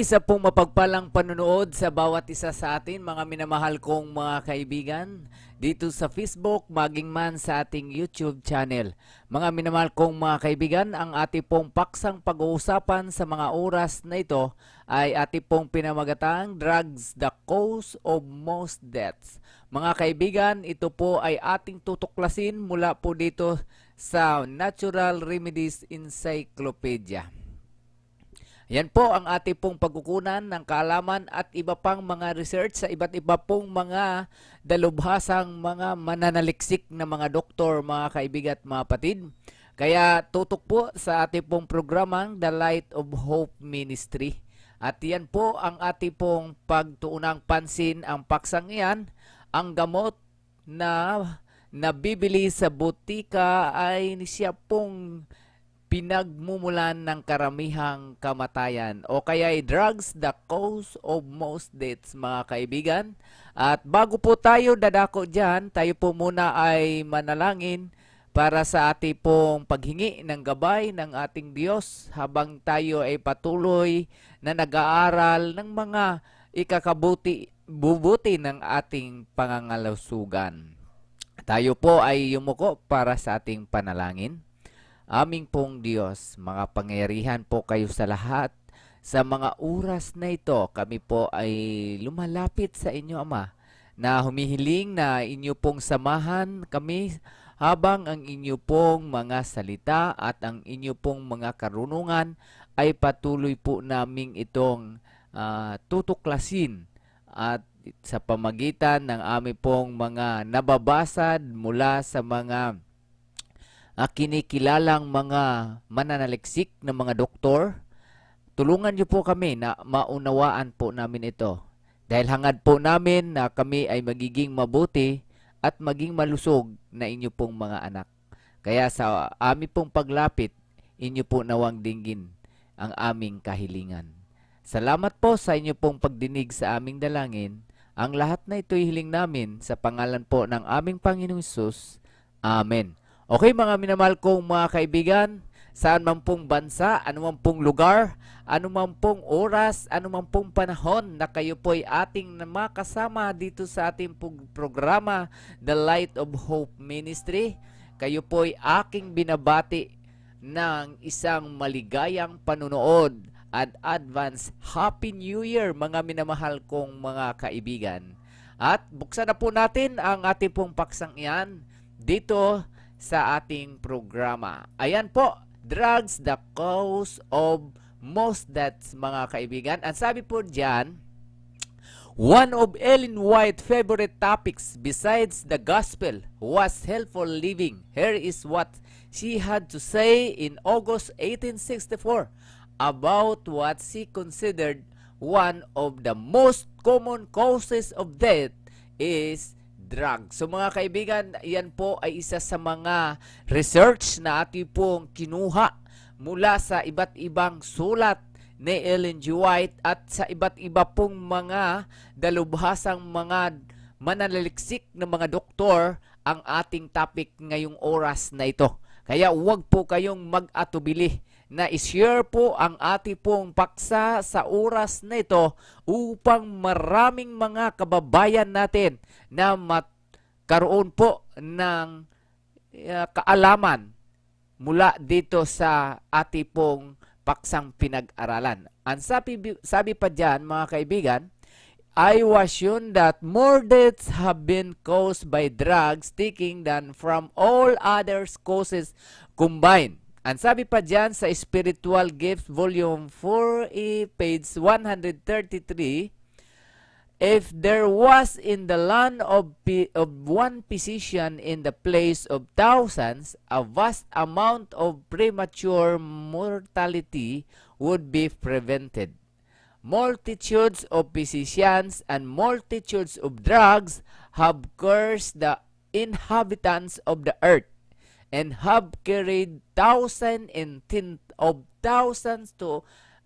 isa pong mapagpalang panunood sa bawat isa sa atin, mga minamahal kong mga kaibigan, dito sa Facebook, maging man sa ating YouTube channel. Mga minamahal kong mga kaibigan, ang ating pong paksang pag-uusapan sa mga oras na ito ay ating pong pinamagatang Drugs, the Cause of Most Deaths. Mga kaibigan, ito po ay ating tutuklasin mula po dito sa Natural Remedies Encyclopedia. Yan po ang ating pong pagkukunan ng kaalaman at iba pang mga research sa iba't iba pong mga dalubhasang mga mananaliksik na mga doktor, mga kaibigan at mga patid. Kaya tutok po sa ating pong programang The Light of Hope Ministry. At yan po ang ating pong pagtuunang pansin, ang paksang iyan, ang gamot na nabibili sa butika ay siya pong pinagmumulan ng karamihang kamatayan o kaya ay drugs, the cause of most deaths, mga kaibigan. At bago po tayo dadako dyan, tayo po muna ay manalangin para sa ating pong paghingi ng gabay ng ating Diyos habang tayo ay patuloy na nag-aaral ng mga bubuti ng ating pangangalusugan. Tayo po ay yumuko para sa ating panalangin. Aming pong Diyos, mga pangyarihan po kayo sa lahat. Sa mga oras na ito, kami po ay lumalapit sa inyo, Ama, na humihiling na inyo pong samahan kami habang ang inyo pong mga salita at ang inyo pong mga karunungan ay patuloy po naming itong tutuklasin at sa pamagitan ng aming pong mga nababasad mula sa mga kinikilalang mga mananaliksik na mga doktor, tulungan niyo po kami na maunawaan po namin ito. Dahil hangad po namin na kami ay magiging mabuti at maging malusog na inyo pong mga anak. Kaya sa aming pong paglapit, inyo po nawang dinggin ang aming kahilingan. Salamat po sa inyo pong pagdinig sa aming dalangin. Ang lahat na ito'y hiling namin sa pangalan po ng aming Panginoong Hesus. Amen. Okay, mga minamahal kong mga kaibigan, saan man pong bansa, ano man pong lugar, ano man pong oras, ano man pong panahon na kayo po'y ating makasama dito sa ating programa The Light of Hope Ministry, kayo po'y aking binabati ng isang maligayang panunood at advance Happy New Year, mga minamahal kong mga kaibigan. At buksan na po natin ang ating pong paksang iyan dito sa ating programa. Ayan po, drugs, the cause of most deaths, mga kaibigan. Ang sabi po dyan, one of Ellen White's favorite topics besides the gospel was healthful living. Here is what she had to say in August 1864 about what she considered one of the most common causes of death is drugs. So mga kaibigan, yan po ay isa sa mga research na ating pong kinuha mula sa iba't ibang sulat ni Ellen G. White at sa iba't iba pong mga dalubhasang mga mananaliksik na mga doktor ang ating topic ngayong oras na ito. Kaya huwag po kayong mag-atubili na i-share po ang ating pong paksa sa oras na ito upang maraming mga kababayan natin na magkaroon po ng kaalaman mula dito sa ating pong paksang pinag-aralan. Ang sabi pa dyan, mga kaibigan, I was shown that more deaths have been caused by drugs taking than from all other causes combined. Ang sabi pa dyan sa Spiritual Gifts, Volume 4, page 133, if there was in the land of one physician in the place of thousands, a vast amount of premature mortality would be prevented. Multitudes of physicians and multitudes of drugs have cursed the inhabitants of the earth and have carried thousands and tens of thousands to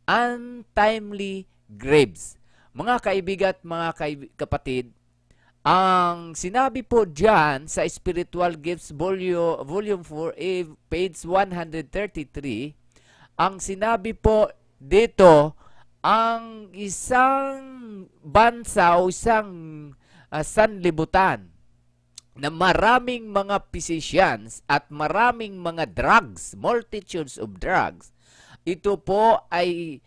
untimely graves. Mga kaibigan at mga kapatid, ang sinabi po dyan sa Spiritual Gifts Volume 4, page 133, ang sinabi po dito ang isang bansa o isang sanlibutan na maraming mga physicians at maraming mga drugs, multitudes of drugs, ito po ay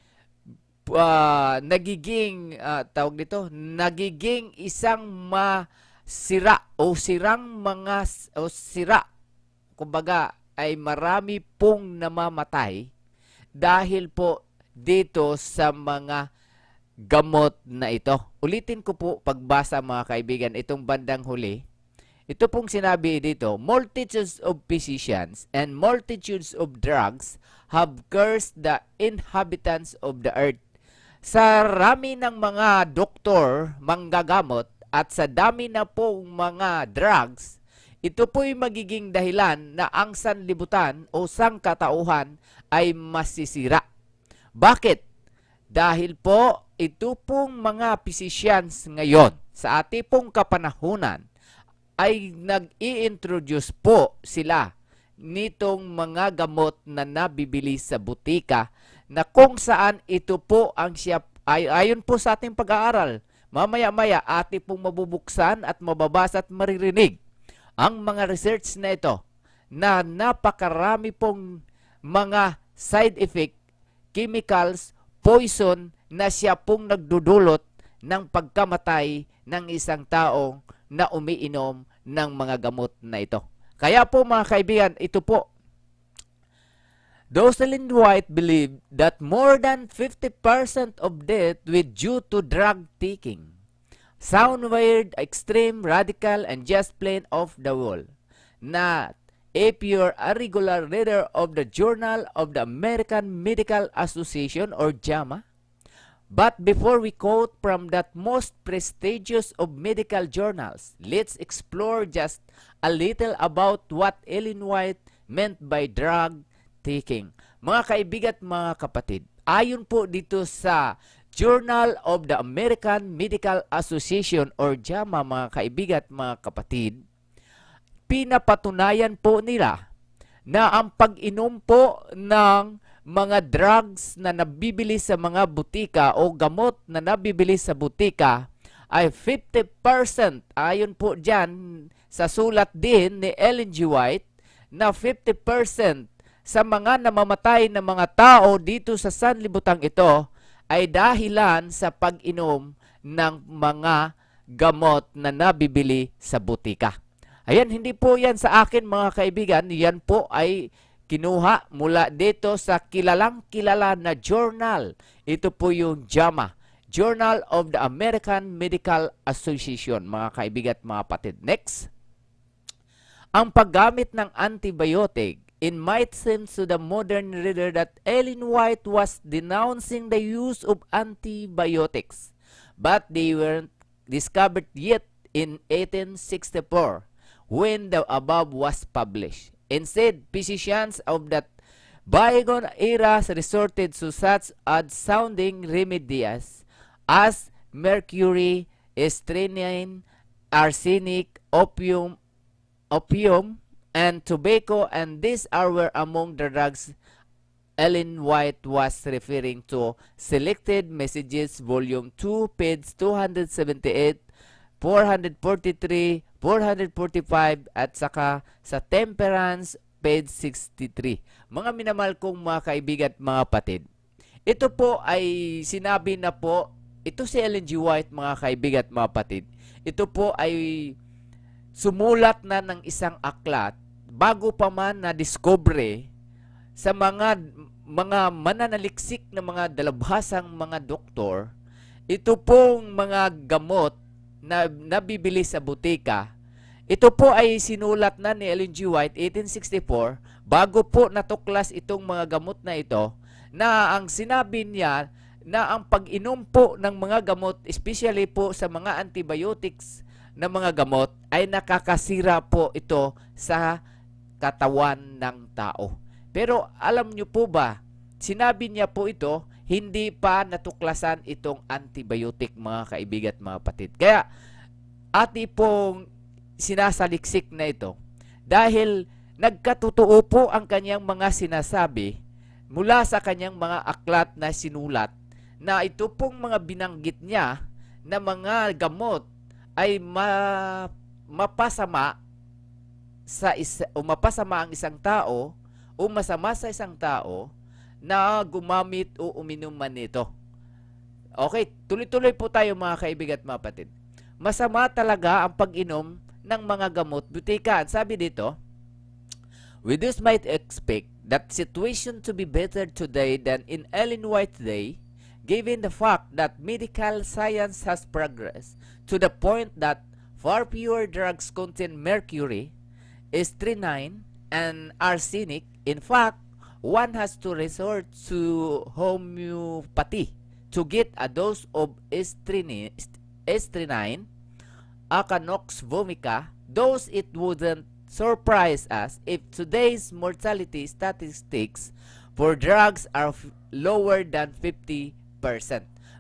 tawag dito, nagiging isang masira o sirang mga o sira. Kumbaga ay marami pong namamatay dahil po dito sa mga gamot na ito. Ulitin ko po pagbasa mga kaibigan itong bandang huli. Ito pong sinabi dito, multitudes of physicians and multitudes of drugs have cursed the inhabitants of the earth. Sa rami ng mga doktor, manggagamot, at sa dami na pong mga drugs, ito po'y magiging dahilan na ang sanlibutan o sangkatauhan ay masisira. Bakit? Dahil po ito pong mga physicians ngayon sa ating pong kapanahunan ay nag-i-introduce po sila nitong mga gamot na nabibili sa butika na kung saan ito po ang ayon po sa ating pag-aaral. Mamaya-maya ating pong mabubuksan at mababasa at maririnig ang mga research na ito na napakarami pong mga side effect, chemicals, poison na siya pong nagdudulot ng pagkamatay ng isang tao na umiinom ng mga gamot na ito. Kaya po mga kaibigan, ito po, those Ellen White believe that more than 50% of death were due to drug taking. Sound weird, extreme, radical, and just plain off the wall. Not if you're a regular reader of the Journal of the American Medical Association or JAMA. But before we quote from that most prestigious of medical journals, let's explore just a little about what Ellen White meant by drug taking. Mga kaibigan at mga kapatid, ayon po dito sa Journal of the American Medical Association or JAMA, mga kaibigan at mga kapatid, pinapatunayan po nila na ang pag-inom po ng mga drugs na nabibili sa mga butika o gamot na nabibili sa butika ay 50%. Ayon po dyan sa sulat din ni Ellen G. White na 50% sa mga namamatay na mga tao dito sa sanlibutan ito ay dahilan sa pag-inom ng mga gamot na nabibili sa butika. Ayan, hindi po yan sa akin mga kaibigan, yan po ay kinuha mula dito sa kilalang-kilala na journal. Ito po yung JAMA, Journal of the American Medical Association, mga kaibigan at mga kapatid. Next, ang paggamit ng antibiotic. It might seem to the modern reader that Ellen White was denouncing the use of antibiotics, but they weren't discovered yet in 1864 when the above was published. Instead, physicians of that bygone era resorted to such odd-sounding remedies as mercury, strychnine, arsenic, opium, and tobacco, and these were among the drugs Ellen White was referring to. Selected Messages, Volume 2, page 278, 443, 445, at saka sa Temperance, page 63. Mga minamahal kong mga kaibigan at mga kapatid, ito po ay sinabi na po, ito si Ellen G. White, mga kaibigan at mga kapatid, ito po ay sumulat na ng isang aklat bago pa man na-discover sa mga mananaliksik na mga dalabhasang mga doktor, ito pong mga gamot na nabibili sa butika. Ito po ay sinulat na ni Ellen G. White 1864 bago po natuklas itong mga gamot na ito, na ang sinabi niya na ang pag-inom po ng mga gamot, especially po sa mga antibiotics na mga gamot, ay nakakasira po ito sa katawan ng tao. Pero alam nyo po ba, sinabi niya po ito, hindi pa natuklasan itong antibiotic, mga kaibigan at mga kapatid. Kaya ati pong sinasaliksik na ito dahil nagkatotoo po ang kanyang mga sinasabi mula sa kanyang mga aklat na sinulat na ito pong mga binanggit niya na mga gamot ay mapasama o mapasama ang isang tao o masama sa isang tao na gumamit o uminom man nito. Okay, tuloy-tuloy po tayo mga kaibigan at mga kapatid. Masama talaga ang pag-inom ng mga gamot butika. Sabi dito, we thus might expect that situation to be better today than in Ellen White's day, given the fact that medical science has progressed to the point that far fewer drugs contain mercury, strychnine, and arsenic. In fact, one has to resort to homeopathy to get a dose of strychnine, Acanox vomica, those it wouldn't surprise us if today's mortality statistics for drugs are lower than 50%.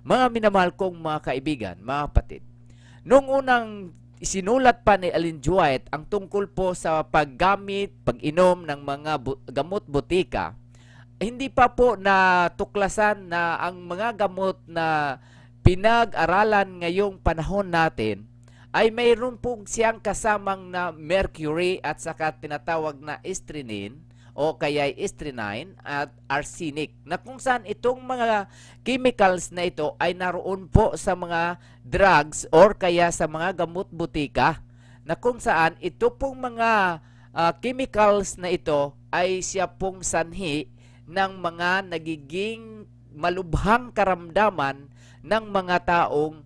Mga minamahal kong mga kaibigan, mga kapatid, nung unang isinulat pa ni Ellen White ang tungkol po sa paggamit, pag-inom ng mga gamot butika, hindi pa po natuklasan na ang mga gamot na pinag-aralan ngayong panahon natin ay mayroon pong siyang kasamang na mercury at saka tinatawag na strychnine o kaya strychnine at arsenic, na kung saan itong mga chemicals na ito ay naroon po sa mga drugs or kaya sa mga gamot butika, na kung saan ito pong mga chemicals na ito ay siya pong sanhi ng mga nagiging malubhang karamdaman ng mga taong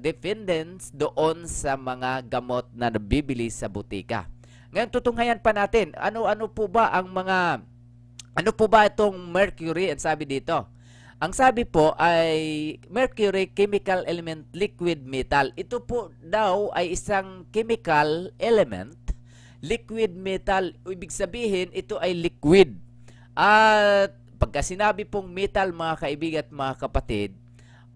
dependents doon sa mga gamot na nabibili sa butika. Ngayon, tutunghayan pa natin, ano po ba itong mercury? Ang sabi dito, ang sabi po ay mercury, chemical element, liquid metal. Ito po daw ay isang chemical element, liquid metal. Ibig sabihin, ito ay liquid. At pagka sinabi pong metal, mga kaibigan at mga kapatid,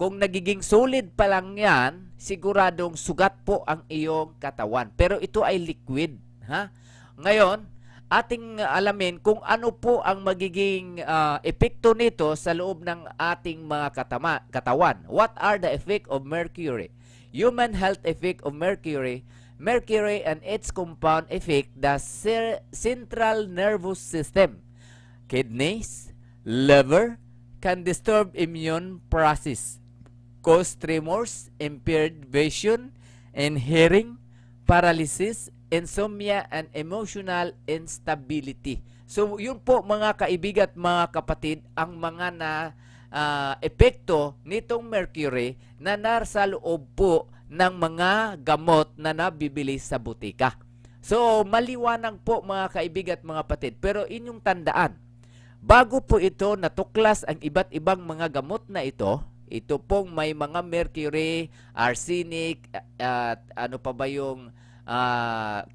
kung nagiging solid pa lang yan, siguradong sugat po ang iyong katawan. Pero ito ay liquid. Ha? Ngayon, ating alamin kung ano po ang magiging epekto nito sa loob ng ating mga katawan. What are the effect of mercury? Human health effect of mercury. Mercury and its compound affect the central nervous system, kidneys, liver, can disturb immune process, cause tremors, impaired vision and hearing, paralysis, insomnia, and emotional instability. So, yun po mga kaibigan at mga kapatid, ang mga epekto nitong mercury na nasa loob po ng mga gamot na nabibili sa butika. So, maliwanag po mga kaibigan at mga kapatid, pero inyong tandaan, bago po ito natuklas ang iba't ibang mga gamot na ito pong may mga mercury, arsenic, at ano pa ba yung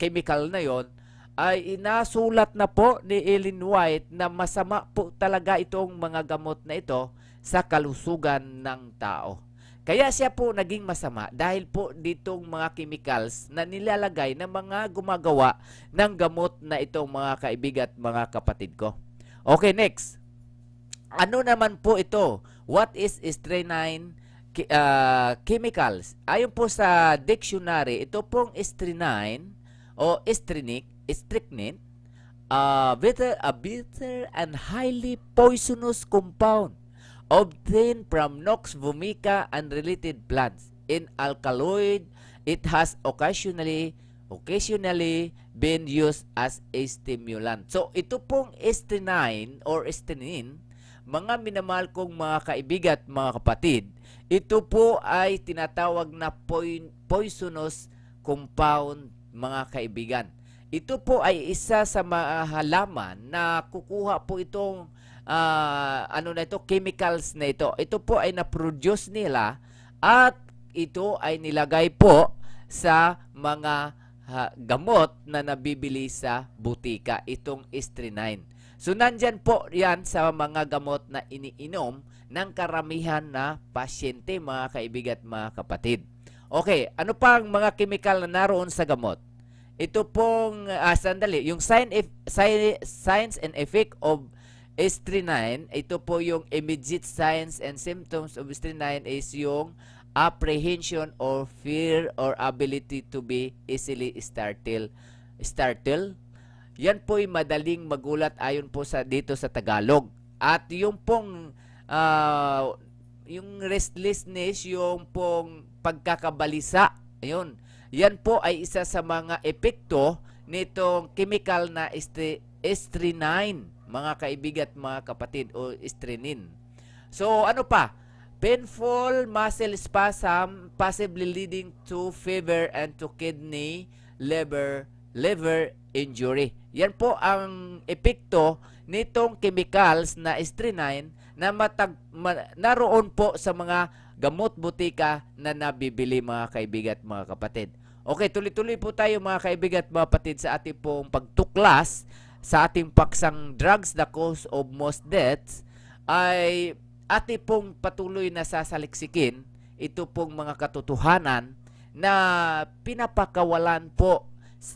chemical na yon, ay inasulat na po ni Ellen White na masama po talaga itong mga gamot na ito sa kalusugan ng tao. Kaya siya po naging masama dahil po ditong mga chemicals na nilalagay ng mga gumagawa ng gamot na itong mga kaibigan at mga kapatid ko. Okay, next. Ano naman po ito? What is strychnine chemicals? Ayon po sa dictionary, ito pong strychnine o strychnine, a bitter and highly poisonous compound obtained from Nox vomica and related plants. In alkaloid, it has occasionally been used as a stimulant. So, ito pong strychnine or strychnine, mga minamahal kong mga kaibigan at mga kapatid, ito po ay tinatawag na poisonous compound, mga kaibigan. Ito po ay isa sa mga halaman na kukuha po itong chemicals na ito. Ito po ay na-produce nila at ito ay nilagay po sa mga gamot na nabibili sa butika, itong strychnine. So, nandyan po yan sa mga gamot na iniinom ng karamihan na pasyente, mga kaibigan at mga kapatid. Okay, ano pa ang mga chemical na naroon sa gamot? Ito pong, yung science and effect of strychnine, ito po yung immediate signs and symptoms of strychnine is yung apprehension or fear or ability to be easily startled. Yan po'y madaling magulat ayon po sa dito sa Tagalog. At yung pong yung restlessness, yung pong pagkakabalisa, ayun. Yan po ay isa sa mga epekto nitong chemical na strychnine, mga kaibigan at mga kapatid, o strychnine. So ano pa? Painful muscle spasm possibly leading to fever and to kidney, liver injury. Yan po ang epekto nitong chemicals na strychnine na naroon po sa mga gamot butika na nabibili, mga kaibigan at mga kapatid. Okay, tuloy-tuloy po tayo, mga kaibigan at mga kapatid, sa ating pong pagtuklas sa ating paksang drugs the cause of most deaths. Ay ating pong patuloy na sasaliksikin ito pong mga katotohanan na pinapakawalan po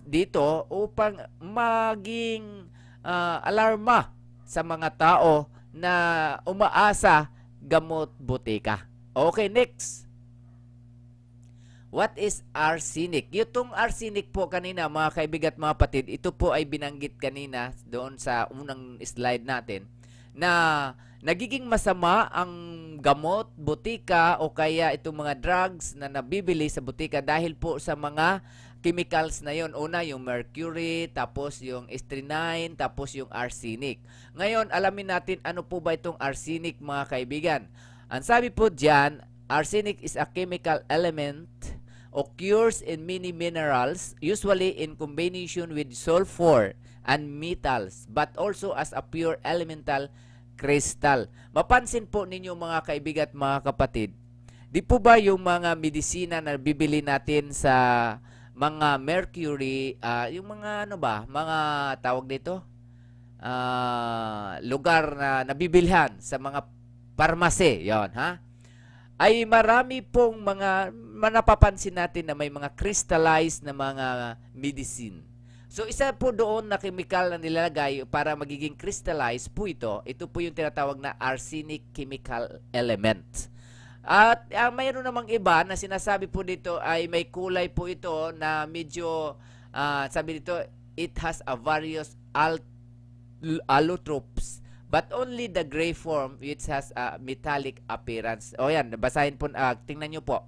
dito upang maging alarma sa mga tao na umaasa gamot butika. Okay, next. What is arsenic? Itong arsenic po kanina, mga kaibigan at mga kapatid, ito po ay binanggit kanina doon sa unang slide natin na nagiging masama ang gamot, butika o kaya itong mga drugs na nabibili sa butika dahil po sa mga chemicals na yon. Una, yung mercury, tapos yung strychnine, tapos yung arsenic. Ngayon, alamin natin ano po ba itong arsenic, mga kaibigan. Ang sabi po dyan, arsenic is a chemical element occurs in many minerals, usually in combination with sulfur and metals, but also as a pure elemental crystal. Mapansin po ninyo, mga kaibigan at mga kapatid, di po ba yung mga medisina na bibili natin sa mga mercury, yung mga ano ba, mga tawag dito, lugar na nabibilhan sa mga parmase, yon ha? Ay marami pong mga napapansin natin na may mga crystallized na mga medicine. So isa po doon na chemical na nilalagay para magiging crystallized po ito. Ito po yung tinatawag na arsenic chemical element. At mayroon namang iba na sinasabi po dito ay may kulay po ito na medyo, sabi dito, it has a various allotropes, but only the gray form which has a metallic appearance. O yan, basahin po, tingnan nyo po.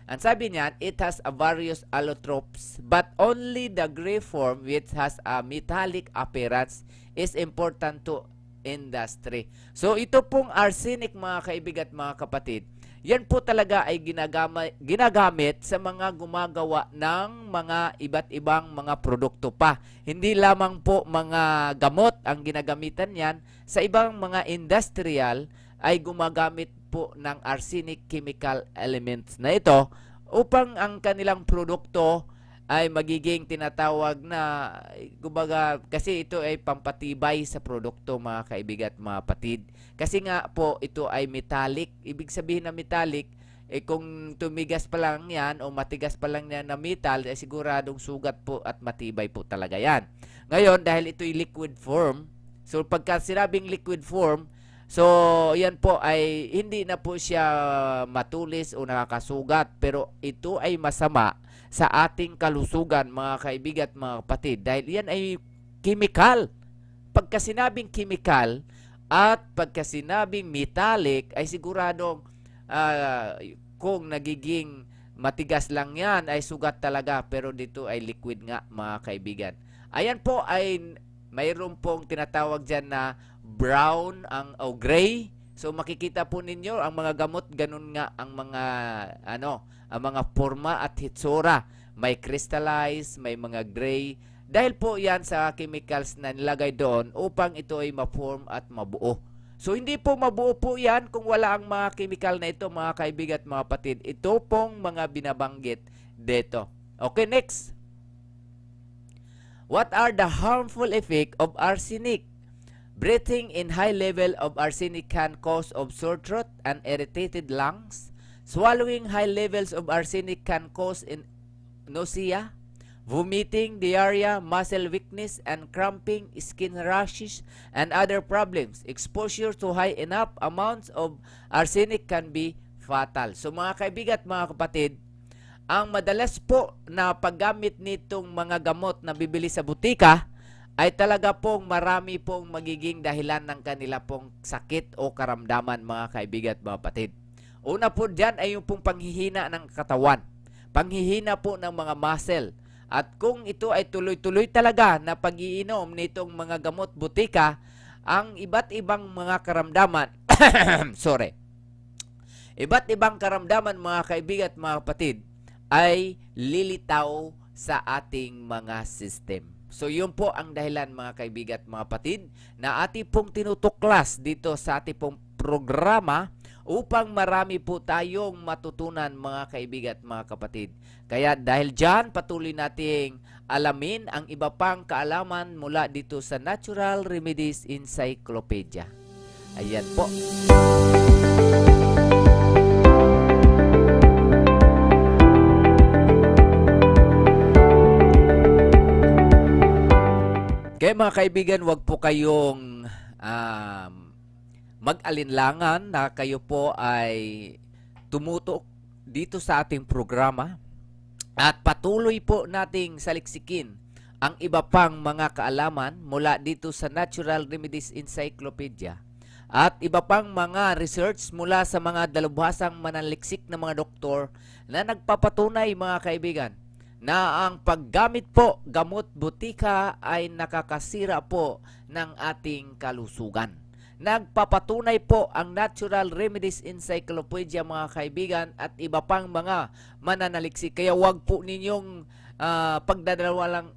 Ang sabi niyan, it has a various allotropes, but only the gray form which has a metallic appearance is important to industry. So ito pong arsenic, mga kaibigan at mga kapatid, yan po talaga ay ginagamit sa mga gumagawa ng mga iba't ibang mga produkto pa. Hindi lamang po mga gamot ang ginagamitan yan. Sa ibang mga industrial ay gumagamit po ng arsenic chemical elements na ito upang ang kanilang produkto ay magiging tinatawag na, kumbaga, kasi ito ay pampatibay sa produkto, mga kaibigan at mga kapatid. Kasi nga po ito ay metallic. Ibig sabihin na metallic, kung tumigas pa lang yan o matigas pa lang yan na metal, ay siguradong sugat po at matibay po talaga yan. Ngayon, dahil ito ay liquid form, so pagka sinabing liquid form, so yan po ay hindi na po siya matulis o nakakasugat, pero ito ay masama sa ating kalusugan, mga kaibigan at mga kapatid, dahil yan ay chemical. Pagka sinabing chemical at pagka sinabing metallic, ay siguradong kung nagiging matigas lang yan ay sugat talaga, pero dito ay liquid nga, mga kaibigan. Ayan po ay mayroon pong tinatawag dyan na brown o gray. So makikita po ninyo ang mga gamot, ganun nga ang mga ang mga forma at hitsura. May crystallized, may mga gray. Dahil po yan sa chemicals na nilagay doon upang ito ay ma-form at mabuo. So hindi po mabuo po yan kung wala ang mga chemical na ito, mga kaibigan at mga kapatid. Ito pong mga binabanggit dito. Okay, next. What are the harmful effects of arsenic? Breathing in high level of arsenic can cause of sore throat and irritated lungs. Swallowing high levels of arsenic can cause nausea, vomiting, diarrhea, muscle weakness and cramping, skin rashes, and other problems. Exposure to high enough amounts of arsenic can be fatal. So mga kaibigan at mga kapatid, ang madalas po na paggamit nitong mga gamot na bibili sa butika ay talaga pong marami pong magiging dahilan ng kanila pong sakit o karamdaman, mga kaibigan at mga kapatid. Una po dyan ay yung pong panghihina ng katawan, panghihina po ng mga muscle. At kung ito ay tuloy-tuloy talaga na pag-iinom nitong mga gamot butika, ang iba't ibang mga karamdaman, sorry, iba't ibang karamdaman, mga kaibigan at mga kapatid, ay lilitaw sa ating mga system. So yun po ang dahilan, mga kaibigan at mga kapatid, na ating pong tinutuklas dito sa ating pong programa upang marami po tayong matutunan, mga kaibigan at mga kapatid. Kaya dahil dyan, patuloy nating alamin ang iba pang kaalaman mula dito sa Natural Remedies Encyclopedia. Ayan po. Kaya mga kaibigan, wag po kayong mag-alinlangan na kayo po ay tumutok dito sa ating programa at patuloy po nating saliksikin ang iba pang mga kaalaman mula dito sa Natural Remedies Encyclopedia at iba pang mga research mula sa mga dalubhasang mananliksik na mga doktor na nagpapatunay, mga kaibigan, na ang paggamit po gamot butika ay nakakasira po ng ating kalusugan. Nagpapatunay po ang Natural Remedies Encyclopedia, mga kaibigan, at iba pang mga mananaliksik. Kaya wag po ninyong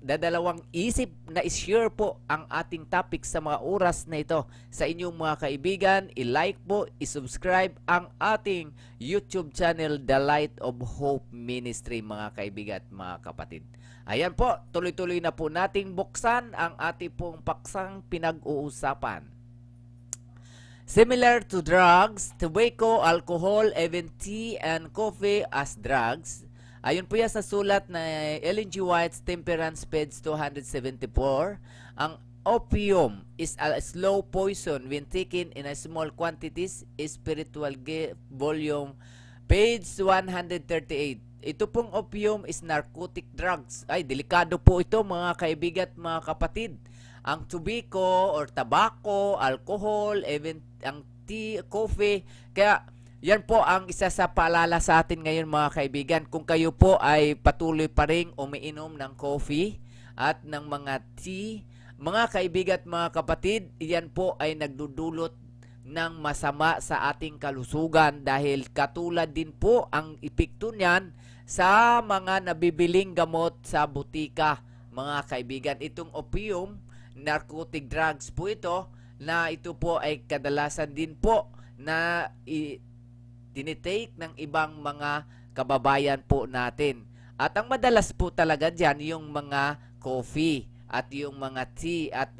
dadalawang isip na i-share po ang ating topic sa mga oras na ito sa inyong mga kaibigan. I-like po, i-subscribe ang ating YouTube channel, The Light of Hope Ministry, mga kaibigan at mga kapatid. Ayan po, tuloy-tuloy na po nating buksan ang ating pong paksang pinag-uusapan. Similar to drugs, tobacco, alcohol, even tea and coffee as drugs. Ayon po yan sa sulat na Ellen G. White's Temperance page 274, ang opium is a slow poison when taken in a small quantities, spiritual volume, page 138. Ito pong opium is narcotic drugs. Ay, delikado po ito, mga kaibigan at mga kapatid. Ang tobacco or tobacco, alcohol, even ang tea, coffee, kaya yan po ang isa sa paalala sa atin ngayon, mga kaibigan. Kung kayo po ay patuloy pa rin umiinom ng coffee at ng mga tea, mga kaibigan at mga kapatid, yan po ay nagdudulot ng masama sa ating kalusugan dahil katulad din po ang epekto niyan sa mga nabibiling gamot sa butika, mga kaibigan. Itong opium, narcotic drugs po ito, na ito po ay kadalasan din po na tinitake ng ibang mga kababayan po natin. At ang madalas po talaga dyan, yung mga coffee at yung mga tea at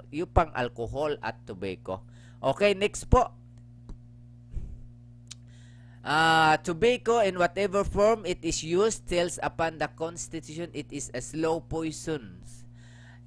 yung pang alcohol at tobacco. Okay, next po. Tobacco in whatever form it is used tells upon the constitution it is a slow poison.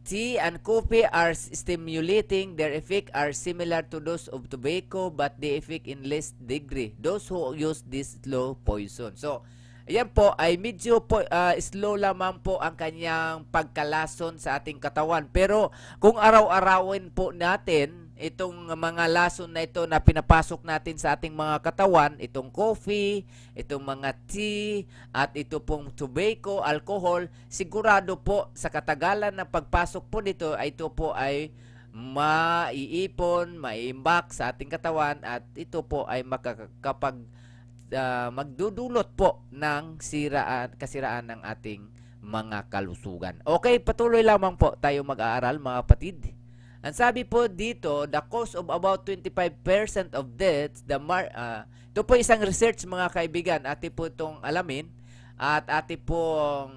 Tea and coffee are stimulating. Their effect are similar to those of tobacco but they effect in less degree. Those who use this slow poison. So, ayan po ay medyo po, slow lamang po ang kanyang pagkalason sa ating katawan. Pero kung araw-arawin po natin itong mga lason na ito na pinapasok natin sa ating mga katawan, itong coffee, itong mga tea, at ito pong tobacco, alcohol, sigurado po sa katagalan ng pagpasok po nito, ay ito po ay maiipon, maiimbak sa ating katawan at ito po ay magdudulot po ng kasiraan ng ating mga kalusugan. Okay, patuloy lamang po tayo mag-aaral, mga kapatid. Ang sabi po dito, the cause of about 25% of deaths, ito po isang research, mga kaibigan, ati po itong alamin at ati pong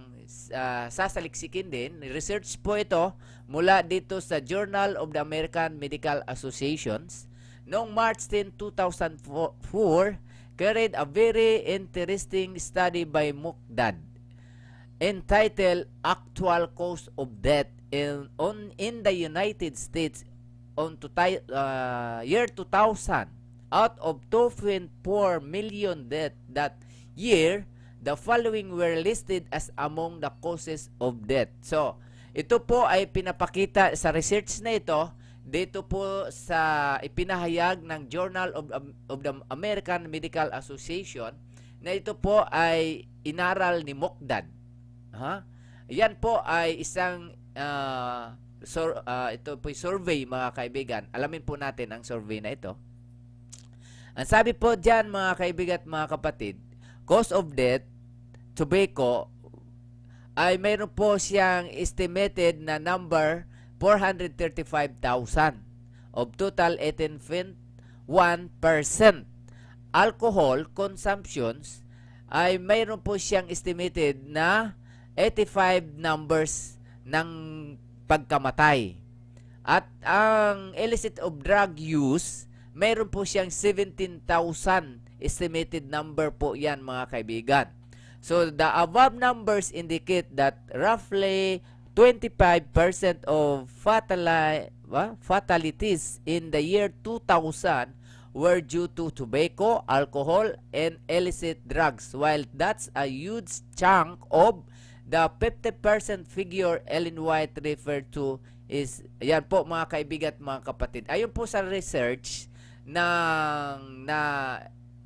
sasaliksikin din. Research po ito mula dito sa Journal of the American Medical Associations. Noong March 10, 2004, carried a very interesting study by Mukdad. entitled Actual Cause of Death in the United States on year 2000. Out of 2.4 million deaths that year, the following were listed as among the causes of death. So, ito po ay pinapakita sa research na ito dito po sa ipinahayag ng Journal of the American Medical Association, na ito po ay inaral ni Mokdad. Yan po ay isang ito po survey, mga kaibigan. Alamin po natin ang survey na ito. Ang sabi po dyan, mga kaibigan at mga kapatid, cause of death, tobacco, ay mayroon po siyang estimated na number 435,000 of total 18.1%. Alcohol consumptions ay mayroon po siyang estimated na 85 numbers ng pagkamatay. At ang illicit of drug use, mayroon po siyang 17,000 estimated number po yan, mga kaibigan. So, the above numbers indicate that roughly 25% of fatalities in the year 2000 were due to tobacco, alcohol, and illicit drugs, while that's a huge chunk of the 50% figure Ellen White referred to is, yan po mga kaibigan at mga kapatid. Ayon po sa research na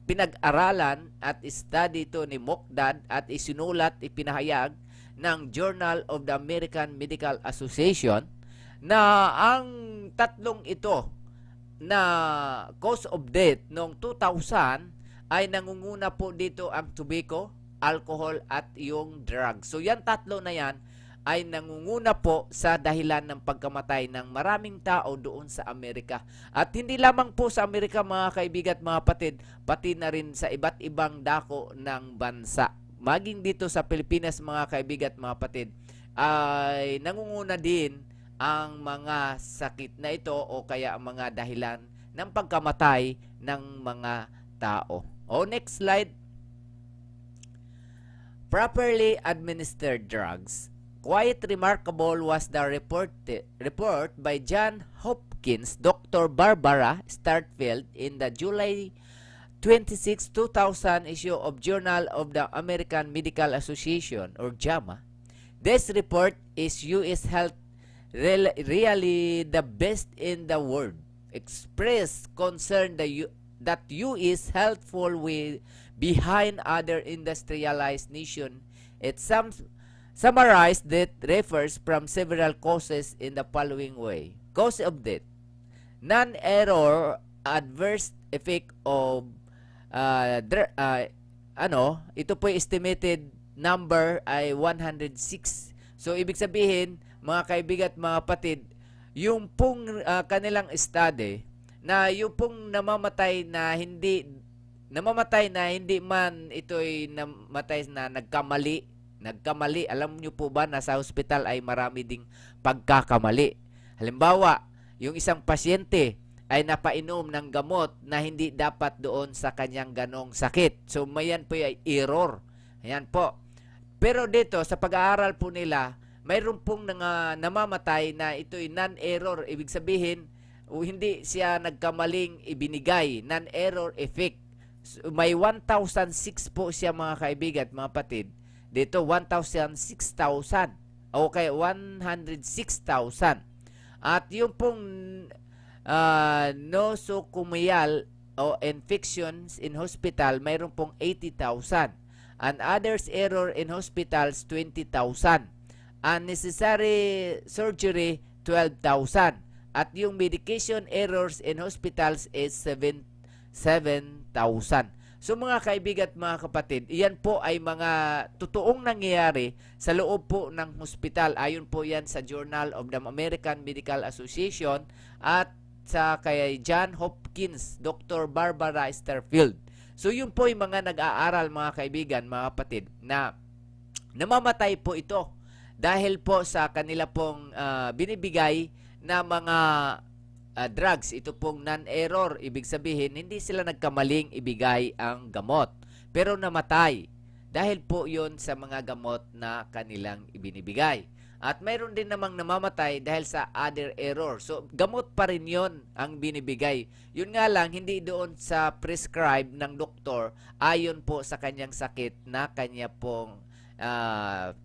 pinag-aralan at study ito ni Mokdad at isinulat, ipinahayag ng Journal of the American Medical Association, na ang tatlong ito na cause of death noong 2000 ay nangunguna po dito ang tobacco, alcohol at yung drugs. So yan tatlo na yan ay nangunguna po sa dahilan ng pagkamatay ng maraming tao doon sa Amerika. At hindi lamang po sa Amerika, mga kaibigan at mga kapatid, pati na rin sa iba't ibang dako ng bansa. Maging dito sa Pilipinas, mga kaibigan at mga kapatid, ay nangunguna din ang mga sakit na ito o kaya ang mga dahilan ng pagkamatay ng mga tao. Next slide. Properly administered drugs. Quite remarkable was the report by John Hopkins, Dr. Barbara Startfield in the July 26, 2000 issue of Journal of the American Medical Association, or JAMA. This report is U.S. health really the best in the world. Expressed concern that U.S. helpful with behind other industrialized nation. It summarized that refers from several causes in the following way. Cause of death. Non-error adverse effect of ito po estimated number ay 106. So ibig sabihin, mga kaibigan at mga kapatid, yung pong kanilang study na yung pong namamatay na hindi man ito'y namatay na nagkamali. Alam nyo po ba na sa hospital ay marami ding pagkakamali. Halimbawa, yung isang pasyente ay napainom ng gamot na hindi dapat doon sa kanyang ganong sakit. So, mayan po ay error. Ayan po. Pero dito, sa pag-aaral po nila, mayroon pong namamatay na ito'y non-error. Ibig sabihin, hindi siya nagkamaling ibinigay. Non-error effect. So, may 1,006 po siya, mga kaibigan, mga patid. Dito, 1,006,000. O kaya 106,000. At yung pong nosocomial o infections in hospital, mayroon pong 80,000. And others error in hospitals, 20,000. Unnecessary surgery, 12,000. At yung medication errors in hospitals is 7,000. So mga kaibigan at mga kapatid, iyan po ay mga totoong nangyayari sa loob po ng hospital. Ayon po yan sa Journal of the American Medical Association at sa kay John Hopkins, Dr. Barbara Startfield. So yun po yung mga nag-aaral, mga kaibigan, mga kapatid, na namamatay po ito dahil po sa kanila pong binibigay na mga drugs. Ito pong non-error. Ibig sabihin, hindi sila nagkamaling ibigay ang gamot. Pero namatay dahil po yon sa mga gamot na kanilang ibinibigay. At mayroon din namang namamatay dahil sa other error. So, gamot pa rin yon ang binibigay. Yun nga lang, hindi doon sa prescribe ng doktor ayon po sa kanyang sakit na kanya pong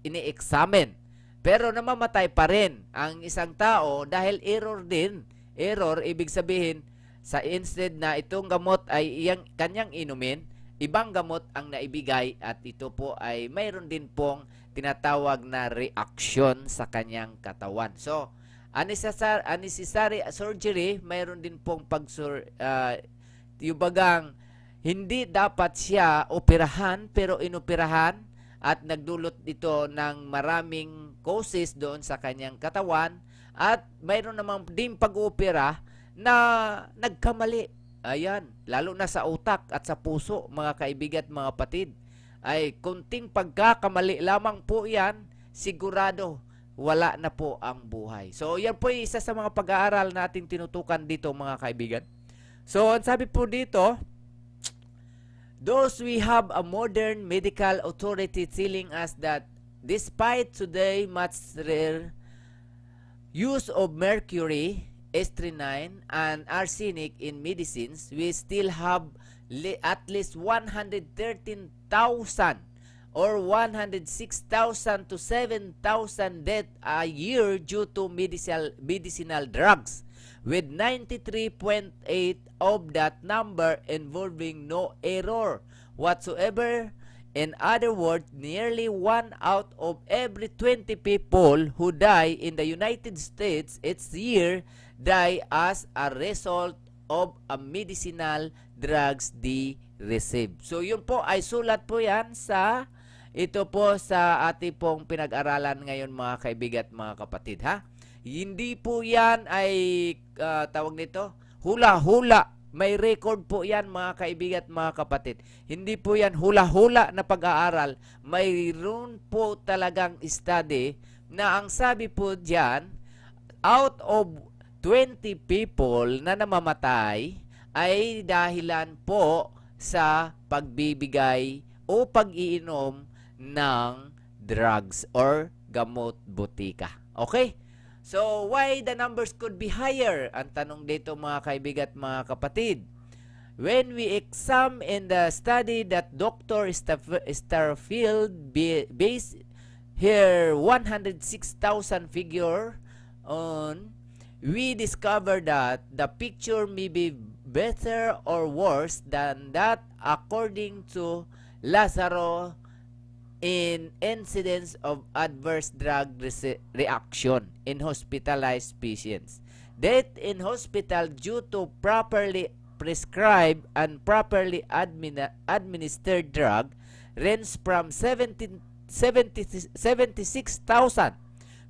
ini-examine. Pero namamatay pa rin ang isang tao dahil error din. Error, ibig sabihin, sa instead na itong gamot ay iyang kanyang inumin, ibang gamot ang naibigay at ito po ay mayroon din pong tinatawag na reaction sa kanyang katawan. So, unnecessary surgery, mayroon din pong yung bagang hindi dapat siya operahan pero inoperahan at nagdulot ito ng maraming causes doon sa kanyang katawan at mayroon namang din pag-opera na nagkamali. Ayan, lalo na sa utak at sa puso, mga kaibigan at mga kapatid. Ay kunting pagkakamali lamang po yan, sigurado wala na po ang buhay. So yan po yung isa sa mga pag-aaral nating tinutukan dito, mga kaibigan. So ang sabi po dito, those we have a modern medical authority telling us that despite today much rare use of mercury, strychnine, and arsenic in medicines, we still have at least 113,000 or 106,000 to 7,000 deaths a year due to medicinal drugs, with 93.8 of that number involving no error whatsoever. In other words, nearly 1 out of every 20 people who die in the United States each year die as a result of a medicinal drugs they receive. So yun po ay sulat po yan sa ito po sa ating pong pinag-aralan ngayon, mga kaibigan at mga kapatid, ha? Hindi po yan ay tawag nito hula-hula. May record po yan, mga kaibigan at mga kapatid. Hindi po yan hula-hula na pag-aaral. Mayroon po talagang study na ang sabi po dyan, out of 20 people na namamatay ay dahilan po sa pagbibigay o pag-iinom ng drugs or gamot butika. Okay? So, why the numbers could be higher? Ang tanong dito, mga kaibigan at mga kapatid. When we examine the study that Dr. Starfield based her 106,000 figure on, we discover that the picture may be better or worse than that according to Lazaro in incidence of adverse drug reaction in hospitalized patients. Death in hospital due to properly prescribed and properly administered drug range from 76,000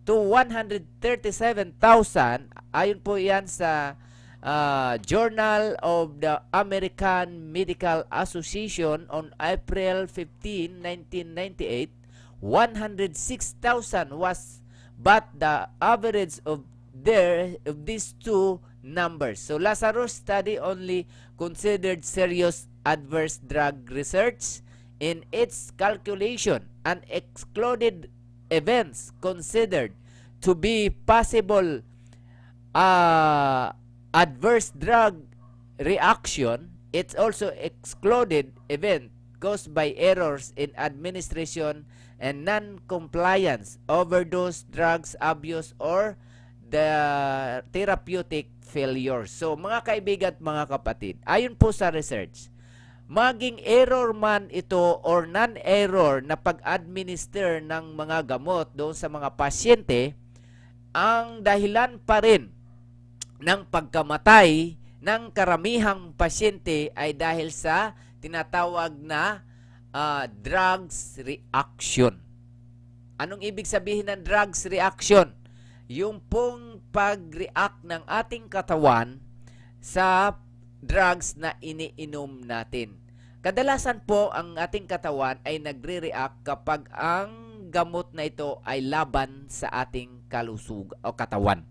to 137,000. Ayon po yan sa Journal of the American Medical Association on April 15, 1998. 106,000 was but the average of these two numbers. So Lazarus study only considered serious adverse drug research in its calculation and excluded events considered to be possible adverse drug reaction. It also excluded event caused by errors in administration and non-compliance, overdose, drugs abuse, or the therapeutic failure. So, mga kaibigan at mga kapatid, ayon po sa research, maging error man ito or non-error na pag-administer ng mga gamot doon sa mga pasyente, ang dahilan pa rin ng pagkamatay ng karamihang pasyente ay dahil sa tinatawag na drugs reaction. Anong ibig sabihin ng drugs reaction? Yung pong pag-react ng ating katawan sa drugs na iniinom natin. Kadalasan po ang ating katawan ay nagre-react kapag ang gamot na ito ay laban sa ating kalusug o katawan.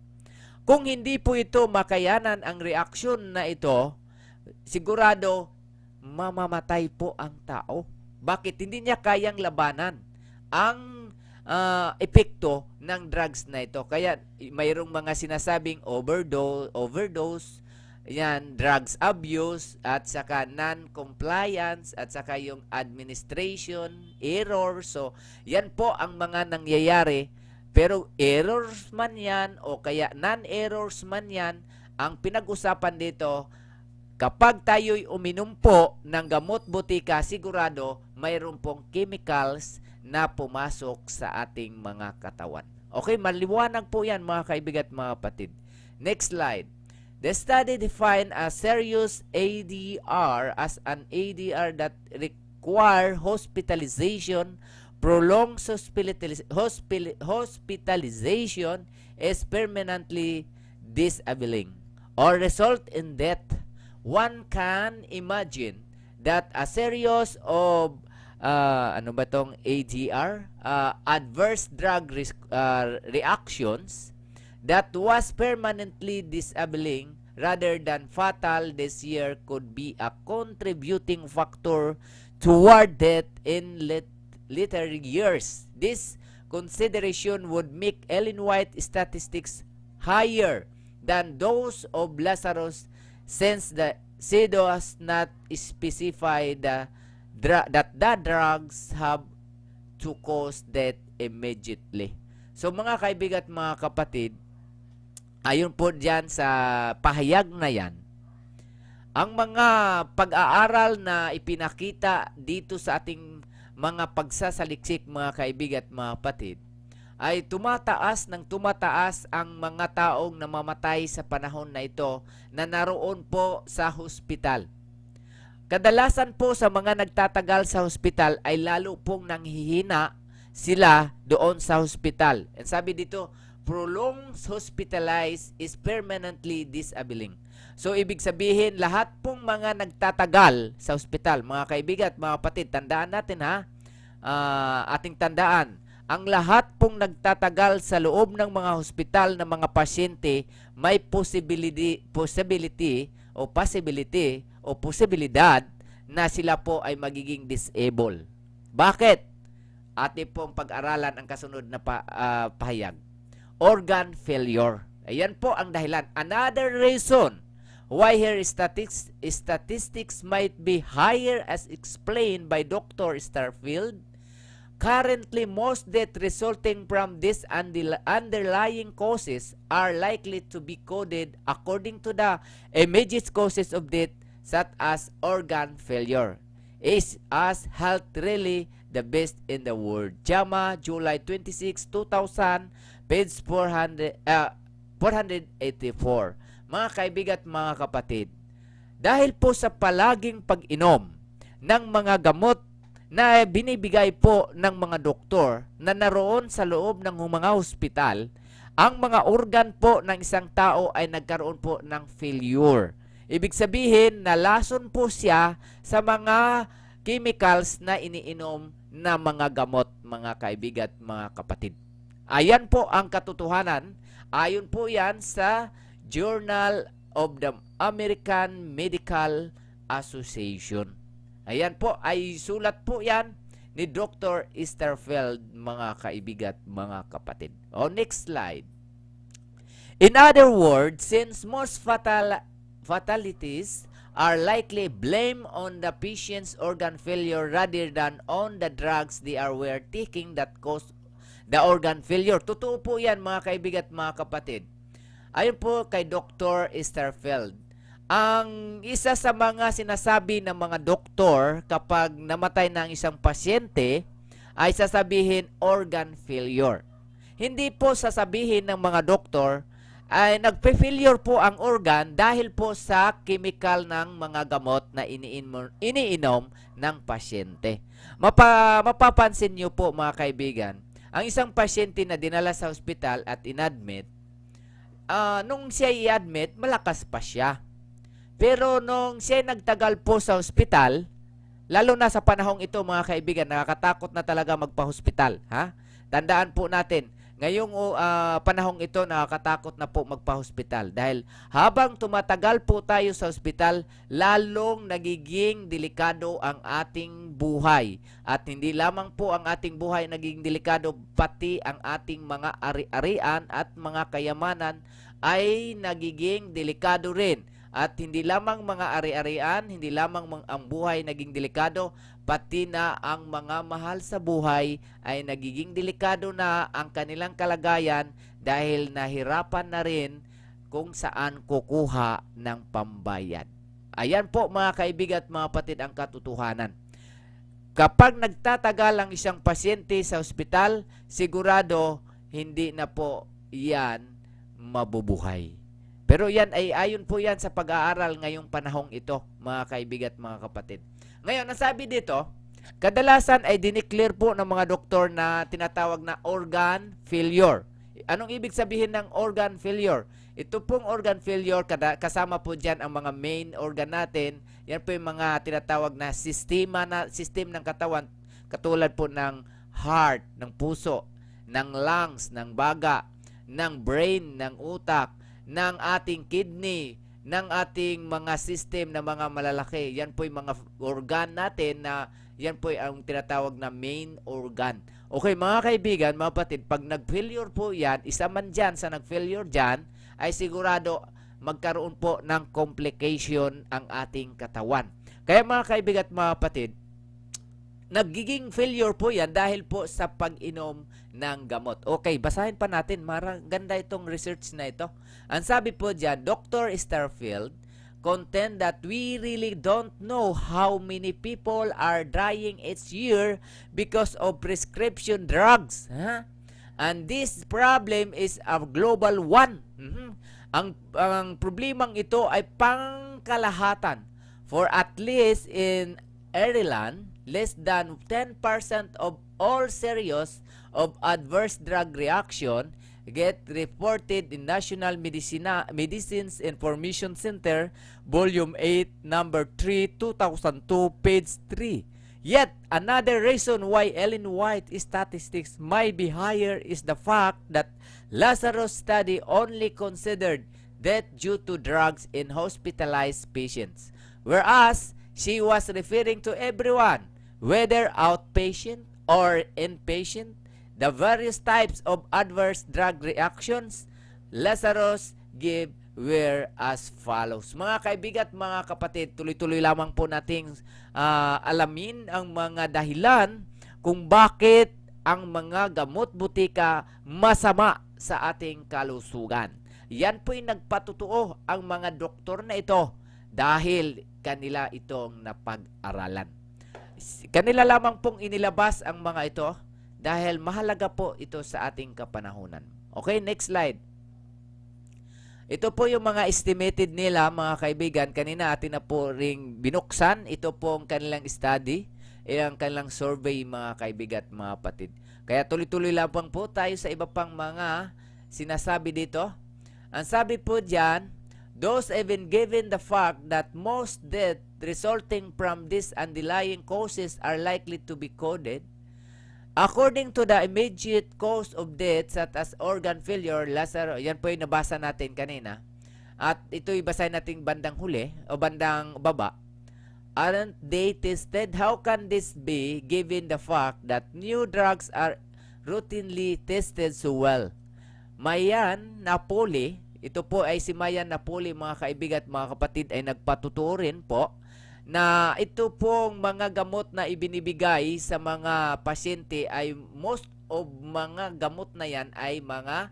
Kung hindi po ito makayanan ang reaksyon na ito, sigurado mamamatay po ang tao. Bakit? Hindi niya kayang labanan ang epekto ng drugs na ito. Kaya mayroong mga sinasabing overdose, yan, drugs abuse, at saka non-compliance, at saka yung administration error. So, yan po ang mga nangyayari. Pero errors man yan o kaya non-errors man yan, ang pinag-usapan dito, kapag tayo'y uminom po ng gamot botika, sigurado mayroon pong chemicals na pumasok sa ating mga katawan. Okay, maliwanag po yan mga kaibigan at mga kapatid. Next slide. The study defined a serious ADR as an ADR that require hospitalization, prolonged hospitalization is permanently disabling or result in death. One can imagine that a series of ADR, adverse drug reactions that was permanently disabling rather than fatal this year could be a contributing factor toward death in later years. This consideration would make Ellen White statistics higher than those of Lazarus, since she does not specify that the drugs have to cause death immediately. So mga kaibigan at mga kapatid, ayon po dyan sa pahayag na yan, ang mga pag-aaral na ipinakita dito sa ating mga pagsasaliksik mga kaibigan at mga kapatid, ay tumataas ang mga taong namamatay sa panahon na ito na naroon po sa hospital. Kadalasan po sa mga nagtatagal sa hospital ay lalo pong nanghihina sila doon sa hospital. And sabi dito, prolonged hospitalized is permanently disabling. So, ibig sabihin, lahat pong mga nagtatagal sa hospital, mga kaibigan at mga kapatid, tandaan natin ha, ating tandaan, ang lahat pong nagtatagal sa loob ng mga hospital ng mga pasyente, may possibility o posibilidad na sila po ay magiging disable. Bakit? Ating pong pag-aralan ang kasunod na pahayag. Organ failure. Ayan po ang dahilan. Another reason why her statistics might be higher as explained by Dr. Starfield. Currently, most deaths resulting from these underlying causes are likely to be coded according to the immediate causes of death, such as organ failure. Is as health really the best in the world? JAMA, July 26, 2000, page 484. Mga kaibigan at mga kapatid, dahil po sa palaging pag-inom ng mga gamot na binibigay po ng mga doktor na naroon sa loob ng mga hospital, ang mga organ po ng isang tao ay nagkaroon po ng failure. Ibig sabihin, nalason po siya sa mga chemicals na iniinom na mga gamot, mga kaibigan at mga kapatid. Ayan po ang katotohanan. Ayon po yan sa Journal of the American Medical Association. Ayan po, ay sulat po yan ni Dr. Starfield, mga kaibigan at mga kapatid. Next slide. In other words, since most fatalities are likely blamed on the patient's organ failure rather than on the drugs they were taking that cause the organ failure. Totoo po yan mga kaibigan at mga kapatid. Ayon po kay Dr. Starfield, ang isa sa mga sinasabi ng mga doktor kapag namatay ng isang pasyente ay sasabihin organ failure. Hindi po sasabihin ng mga doktor ay nagpe-failure po ang organ dahil po sa chemical ng mga gamot na iniinom ng pasyente. Mapapansin niyo po mga kaibigan, ang isang pasyente na dinala sa ospital at inadmit, nung siya i-admit, malakas pa siya. Pero nung siya nagtagal po sa ospital, lalo na sa panahong ito mga kaibigan, nakakatakot na talaga magpa-hospital. Ha? Tandaan po natin, Ngayong panahong ito, nakakatakot na po magpa-hospital dahil habang tumatagal po tayo sa hospital, lalong nagiging delikado ang ating buhay. At hindi lamang po ang ating buhay nagiging delikado, pati ang ating mga ari-arian at mga kayamanan ay nagiging delikado rin. At hindi lamang mga ari-arian, hindi lamang ang buhay naging delikado, pati na ang mga mahal sa buhay ay nagiging delikado na ang kanilang kalagayan dahil nahirapan na rin kung saan kukuha ng pambayad. Ayan po mga kaibigan at mga kapatid ang katotohanan. Kapag nagtatagal ang isang pasyente sa ospital, sigurado hindi na po yan mabubuhay. Pero yan ay ayon po yan sa pag-aaral ngayong panahong ito, mga kaibigan at mga kapatid. Ngayon, nasabi dito, kadalasan ay dineclare po ng mga doktor na tinatawag na organ failure. Anong ibig sabihin ng organ failure? Ito pong organ failure, kasama po dyan ang mga main organ natin. Yan po yung mga tinatawag na system ng katawan, katulad po ng heart, ng puso, ng lungs, ng baga, ng brain, ng utak, ng ating kidney, ng ating mga system na mga malalaki. Yan po yung mga organ natin na yan po ang tinatawag na main organ. Okay mga kaibigan, mga kapatid, pag nag-failure po yan, isa man dyan sa nag-failure dyan, ay sigurado magkaroon po ng complication ang ating katawan. Kaya mga kaibigan at mga kapatid, nagiging failure po yan dahil po sa pag-inom ng gamot. Okay, basahin pa natin. Ganda itong research na ito. Ang sabi po dyan, Dr. Starfield contend that we really don't know how many people are dying each year because of prescription drugs. And this problem is a global one. Ang problemang ito ay pangkalahatan. For at least in Ireland, less than 10% of all serious of adverse drug reaction get reported in National Medicines Information Center, Volume 8, Number 3, 2002, page 3. Yet, another reason why Ellen White statistics might be higher is the fact that Lazarus study only considered death due to drugs in hospitalized patients, whereas she was referring to everyone, whether outpatient or inpatient. The various types of adverse drug reactions Lazarus gave were as follows. Mga kaibigan at mga kapatid, tuloy-tuloy lamang po nating alamin ang mga dahilan kung bakit ang mga gamot butika masama sa ating kalusugan. Yan po'y nagpatutuo ang mga doktor na ito dahil kanila itong napag-aralan. Kanila lamang pong inilabas ang mga ito dahil mahalaga po ito sa ating kapanahunan. Okay, next slide. Ito po yung mga estimated nila, mga kaibigan. Kanina atin na po ring binuksan. Ito po ang kanilang study, ang kanilang survey, mga kaibigan at mga kapatid. Kaya tuloy-tuloy lamang po tayo sa iba pang mga sinasabi dito. Ang sabi po dyan, those even given the fact that most death resulting from these underlying causes are likely to be coded, according to the immediate cause of death such as organ failure, Lazarus, yan po yung nabasa natin kanina. At ito'y basahin natin bandang huli o bandang baba. Aren't they tested? How can this be given the fact that new drugs are routinely tested so well? Mayan Napoli, ito po ay si Mayan Napoli, mga kaibigan at mga kapatid, ay nagpatutuo rin po na ito pong mga gamot na ibinibigay sa mga pasyente ay most of mga gamot na yan ay mga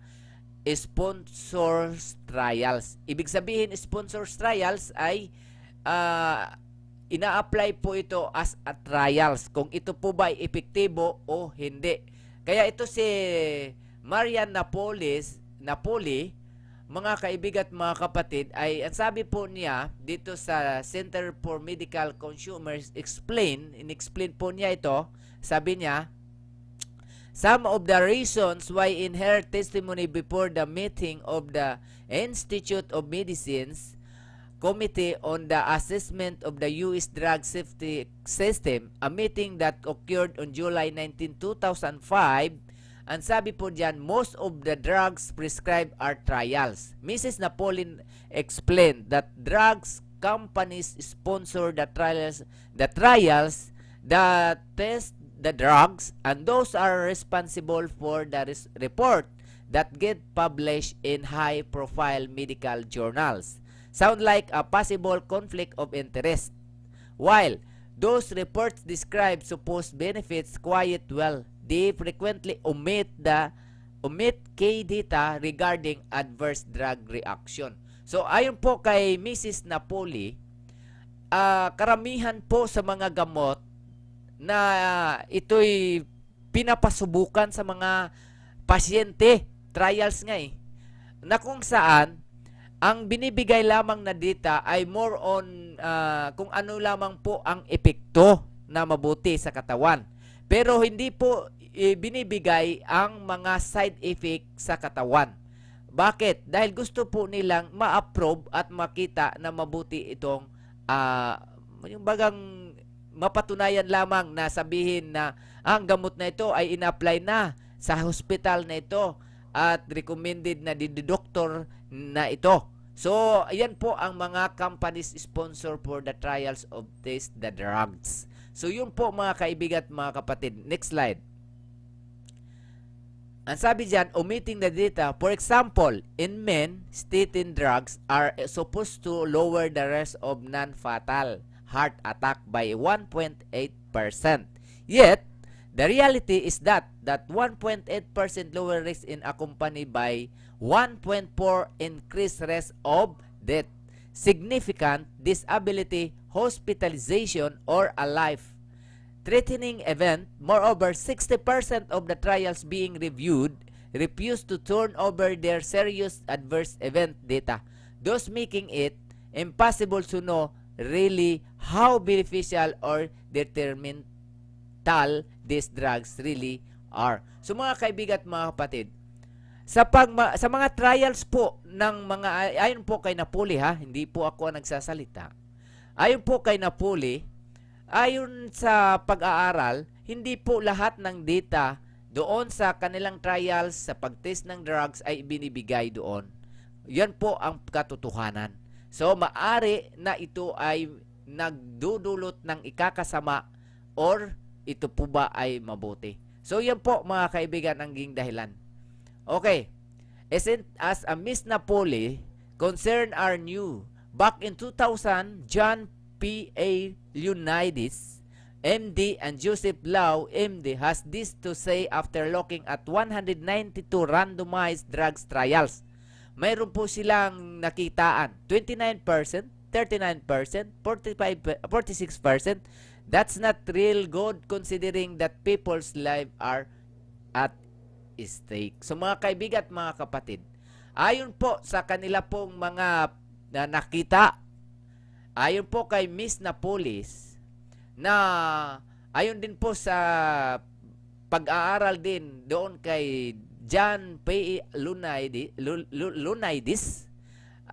sponsors trials. Ibig sabihin, sponsors trials ay ina-apply po ito as a trials kung ito po ba ay epektibo o hindi. Kaya ito si Marian Napoli, mga kaibigan at mga kapatid, ay ang sabi po niya dito sa Center for Medical Consumers in-explain po niya ito. Sabi niya, some of the reasons why in her testimony before the meeting of the Institute of Medicine's Committee on the Assessment of the U.S. Drug Safety System, a meeting that occurred on July 19, 2005, Ang sabi po diyan, most of the drugs prescribed are trials. Mrs. Napoleon explained that drugs companies sponsor the trials that test the drugs, and those are responsible for the report that get published in high-profile medical journals. Sound like a possible conflict of interest. While those reports describe supposed benefits quite well, they frequently omit key data regarding adverse drug reaction. So ayon po kay Mrs. Napoli, karamihan po sa mga gamot na ito'y pinapasubukan sa mga pasyente, trials nga na kung saan ang binibigay lamang na data ay more on kung ano lamang po ang epekto na mabuti sa katawan. Pero hindi po binibigay ang mga side effect sa katawan. Bakit? Dahil gusto po nilang ma-approve at makita na mabuti itong yung bagang mapatunayan lamang na sabihin na ang gamot na ito ay ina-apply na sa hospital na ito at recommended na di doktor na ito. So, ayan po ang mga companies sponsor for the trials of the drugs. So, yun po mga kaibigan at mga kapatid. Next slide. Ang sabi dyan, omitting the data. For example, in men, statin drugs are supposed to lower the risk of non-fatal heart attack by 1.8%. Yet, the reality is that 1.8% lower risk is accompanied by 1.4 increased risk of death, significant disability, hospitalization, or a life-threatening event. Moreover, 60% of the trials being reviewed refused to turn over their serious adverse event data, thus making it impossible to know really how beneficial or detrimental these drugs really are. So mga kaibigan at mga kapatid, sa mga trials po ng mga, ayon po kay Napoli hindi po ako ang nagsasalita. Ayon po kay Napoli, ayon sa pag-aaral, hindi po lahat ng data doon sa kanilang trials sa pag-test ng drugs ay binibigay doon. Yan po ang katotohanan. So, maari na ito ay nagdudulot ng ikakasama or ito po ba ay mabuti. So, yan po mga kaibigan ang ging dahilan. Okay. As a Miss Napoli, concern are new. Back in 2000, John P. A. Leonidas, MD, and Joseph Lau, MD, has this to say after looking at 192 randomized drugs trials. Mayroon po silang nakitaan 29%, 39%, 46%. That's not real good considering that people's lives are at stake. So mga kaibigan at mga kapatid, ayon po sa kanila pong mga nakita, ayon po kay Miss Napolis, na ayon din po sa pag-aaral din doon kay John P. Leonidas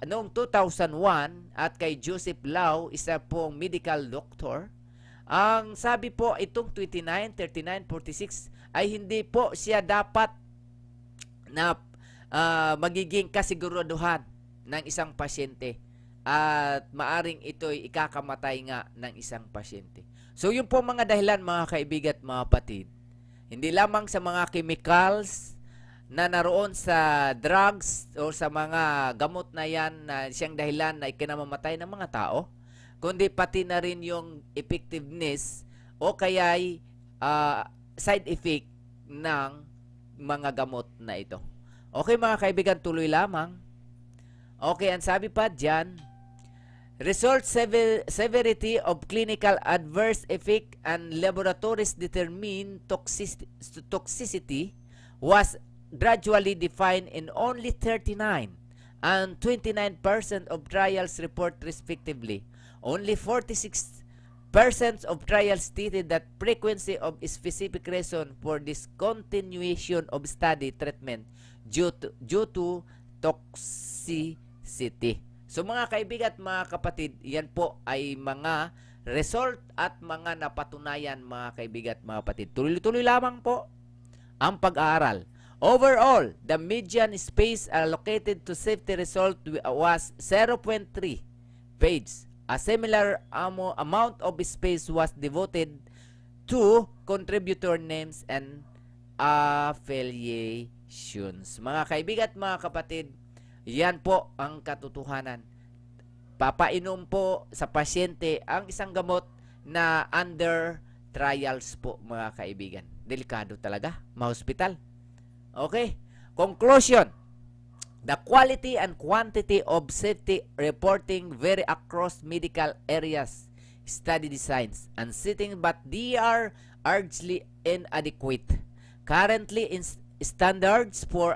noong 2001 at kay Joseph Lau, isa pong medical doctor, ang sabi po itong 29, 39, 46 ay hindi po siya dapat na magiging kasiguraduhan ng isang pasyente at maaring ito'y ikakamatay nga ng isang pasyente. So yun po mga dahilan mga kaibigan at mga kapatid. Hindi lamang sa mga chemicals na naroon sa drugs o sa mga gamot na yan na siyang dahilan na ikinamamatay ng mga tao, kundi pati na rin yung effectiveness o kaya'y side effect ng mga gamot na ito. Okay mga kaibigan, tuloy lamang. Okay, ang sabi pa dyan, result severity of clinical adverse effect and laboratories determine toxicity was gradually defined in only 39 and 29% of trials report respectively. Only 46% of trials stated that frequency of specific reason for discontinuation of study treatment due to toxicity. So mga kaibigan at mga kapatid, yan po ay mga result at mga napatunayan mga kaibigan at mga kapatid. Tuloy-tuloy lamang po. ang pag-aaral. Overall, the median space allocated to safety result was 0.3 page. A similar amount of space was devoted to contributor names and affiliations. Mga kaibigan at mga kapatid, yan po ang katotohanan. Papainom po sa pasyente ang isang gamot na under trials po, mga kaibigan. Delikado talaga, ma-hospital. Okay? Conclusion. The quality and quantity of safety reporting vary across medical areas, study designs, and setting, but they are largely inadequate. Currently, standards for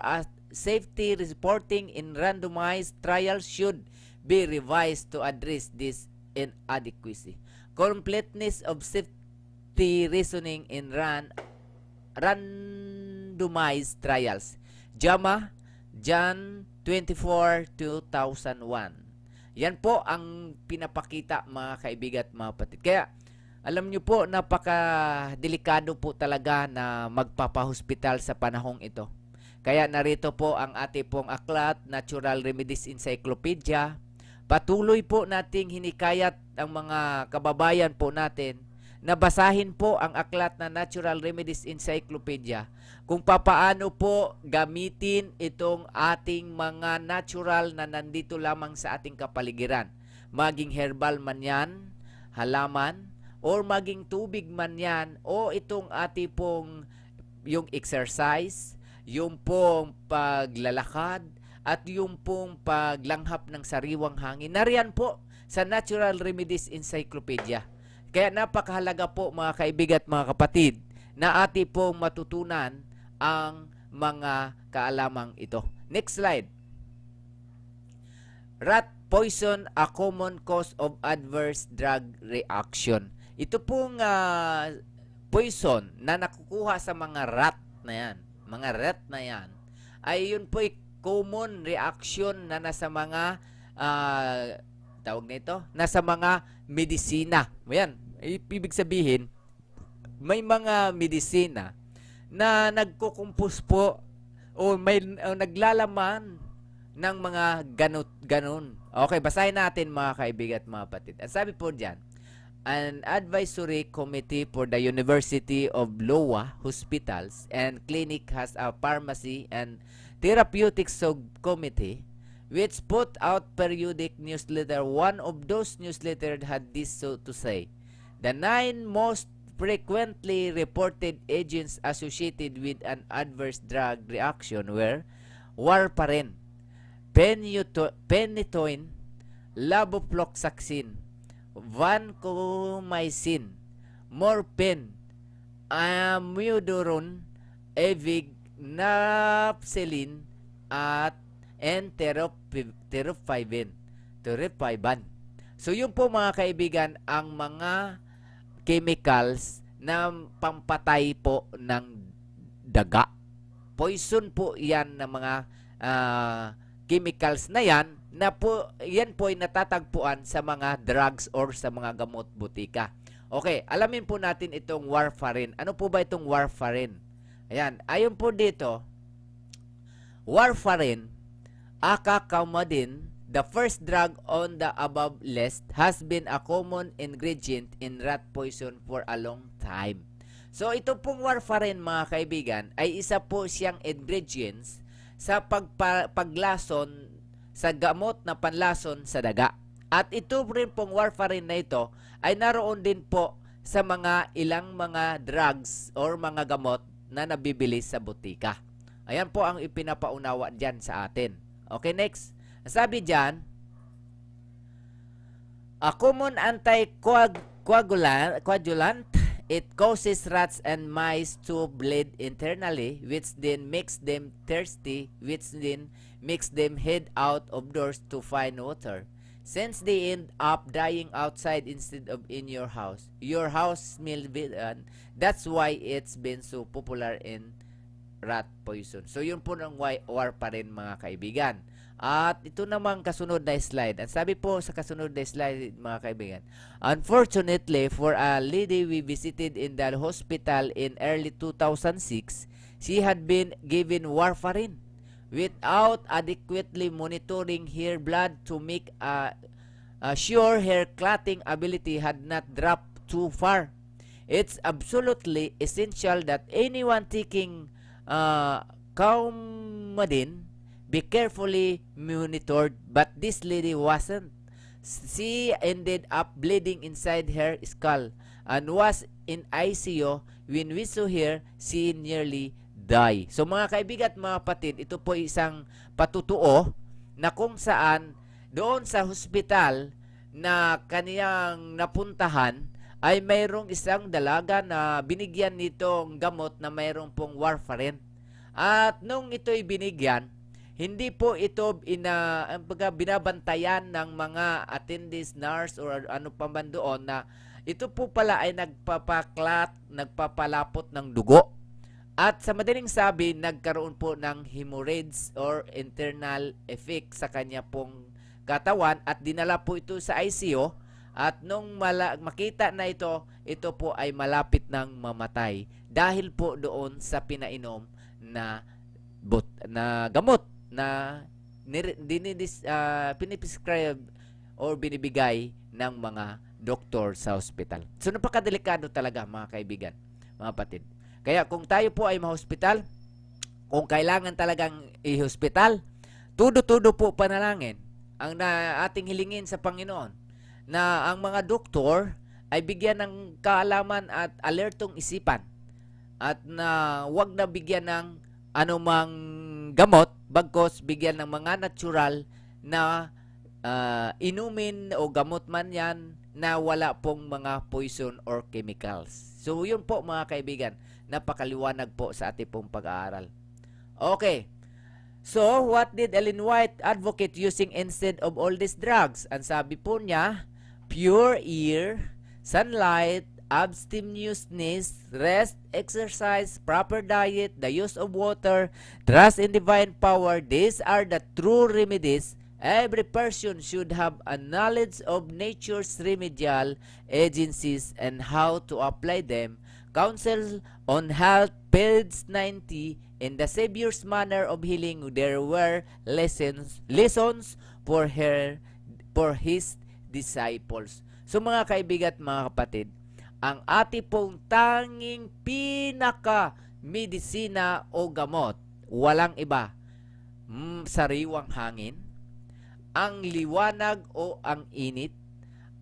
safety reporting in randomized trials should be revised to address this inadequacy. Completeness of safety reasoning in randomized trials. JAMA, Jan 24, 2001. Yan po ang pinapakita, mga kaibigan at mga kapatid. Kaya, alam nyo po, napaka-delikado po talaga na magpapahospital sa panahong ito. Kaya narito po ang ating pong aklat, Natural Remedies Encyclopedia. Patuloy po nating hinikayat ang mga kababayan po natin na basahin po ang aklat na Natural Remedies Encyclopedia kung papaano po gamitin itong ating mga natural na nandito lamang sa ating kapaligiran. Maging herbal man yan, halaman, or maging tubig man yan, o itong ating pong yung exercise, yung pong paglalakad, at yung pong paglanghap ng sariwang hangin. Nariyan po sa Natural Remedies Encyclopedia. Kaya napakahalaga po, mga kaibigan at mga kapatid, na ating pong matutunan ang mga kaalamang ito. Next slide. Rat poison, a common cause of adverse drug reaction. Ito pong poison na nakukuha sa mga rat na yan, ay yun po common reaction na nasa mga nasa mga medisina. Ayan, ibig sabihin, may mga medisina na nagkukumpos po o may naglalaman ng mga ganun. Okay, basahin natin, mga kaibigan at mga kapatid. At sabi po diyan, an advisory committee for the University of Iowa Hospitals and Clinic has a pharmacy and therapeutic subcommittee which put out periodic newsletter. One of those newsletters had this so to say: the 9 most frequently reported agents associated with an adverse drug reaction were warfarin, phenytoin, levofloxacin, vancomycin, morphine, amiodarone, napselin, at terifluban. So yun po, mga kaibigan, ang mga chemicals na pampatay po ng daga. Poison po yan ng mga chemicals na yan, na po, yan po ay natatagpuan sa mga drugs or sa mga gamot butika. Okay, alamin po natin itong warfarin. Ano po ba itong warfarin? Ayan, ayon po dito, warfarin, acecamidin, the first drug on the above list, has been a common ingredient in rat poison for a long time. So ito pong warfarin, mga kaibigan, ay isa po siyang ingredients sa paglason sa gamot na panlason sa daga. At ito rin pong warfarin na ito ay naroon din po sa mga ilang mga drugs or mga gamot na nabibili sa butika. Ayan po ang ipinapaunawa dyan sa atin. Okay, next. Sabi dyan, a common anticoagulant, it causes rats and mice to bleed internally, which then makes them thirsty, which then makes them head out of doors to find water. Since they end up dying outside instead of in your house smells bad. That's why it's been so popular in rat poison. So yun po ng warfarin, mga kaibigan. At ito namang kasunod na slide. At sabi po sa kasunod na slide, mga kaibigan, unfortunately for a lady we visited in the hospital in early 2006, she had been given warfarin without adequately monitoring her blood to make sure her clotting ability had not dropped too far. It's absolutely essential that anyone taking Coumadin be carefully monitored, but this lady wasn't. She ended up bleeding inside her skull and was in ICU. When we saw her, she nearly died. So mga kaibigan at mga kapatid, ito po isang patutuo na kung saan doon sa hospital na kaniyang napuntahan ay mayroong isang dalaga na binigyan nitong gamot na mayroong pong warfarin. At nung ito'y binigyan, hindi po ito binabantayan ng mga attendants, nurse or ano pa man doon na ito po pala ay nagpapalapot ng dugo. At sa madaling sabi, nagkaroon po ng hemorrhage or internal effect sa kanya pong katawan at dinala po ito sa ICU. At nung makita na ito po ay malapit ng mamatay dahil po doon sa pinainom na gamot na piniprescribe or binibigay ng mga doktor sa hospital. So napakadelikado talaga mga kaibigan, mga kapatid. Kaya kung tayo po ay ma-hospital, kung kailangan talagang i-hospital, tudo-tudo po panalangin ang ating hilingin sa Panginoon na ang mga doktor ay bigyan ng kaalaman at alertong isipan at na wag na bigyan ng anumang gamot bagkos bigyan ng mga natural na inumin o gamot man yan na wala pong mga poison or chemicals. So yun po mga kaibigan, napakaliwanag po sa ating pong pag-aaral. Okay. So, what did Ellen White advocate using instead of all these drugs? Ang sabi po niya, pure air, sunlight, abstemiousness, rest, exercise, proper diet, the use of water, trust in divine power. These are the true remedies. Every person should have a knowledge of nature's remedial agencies and how to apply them. Counsel on Health, page 90. In the Savior's manner of healing, there were lessons for his disciples. So mga kaibigan at mga kapatid, ang ating pong tanging pinaka-medisina o gamot, walang iba, sariwang hangin, ang liwanag o ang init,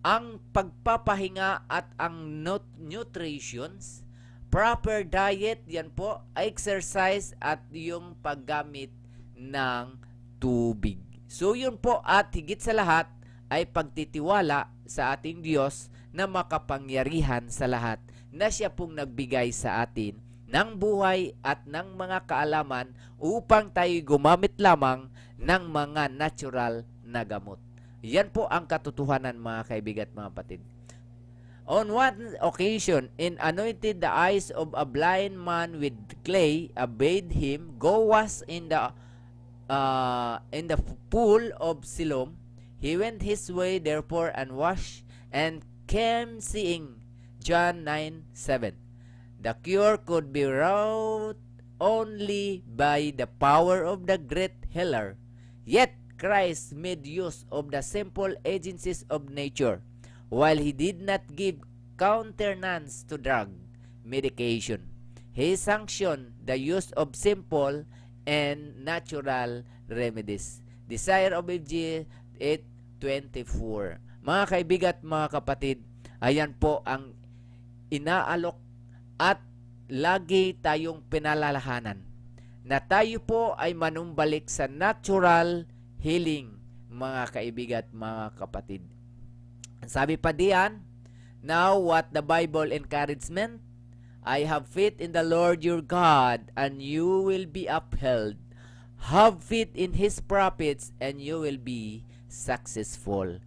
ang pagpapahinga at ang nutritions, proper diet, yan po, exercise at yung paggamit ng tubig. So yun po at higit sa lahat ay pagtitiwala sa ating Diyos na makapangyarihan sa lahat na siya pong nagbigay sa atin ng buhay at ng mga kaalaman upang tayo gumamit lamang ng mga natural na gamot. Yan po ang katotohanan mga kaibigan at mga kapatid. On one occasion, in anointed the eyes of a blind man with clay, bade him go wash in the pool of Siloam. He went his way therefore and washed, and came seeing. John 9:7. The cure could be wrought only by the power of the great healer. Yet Christ made use of the simple agencies of nature, while he did not give countenance to drug medication. He sanctioned the use of simple and natural remedies. Desire of FG 8:24. Mga kaibigan at mga kapatid, ayan po ang inaalok at lagi tayong pinalalahanan na tayo po ay manumbalik sa natural healing, mga kaibigan at mga kapatid. Sabi pa diyan, now what the Bible encouragement? I have faith in the Lord your God, and you will be upheld. Have faith in His prophets, and you will be successful.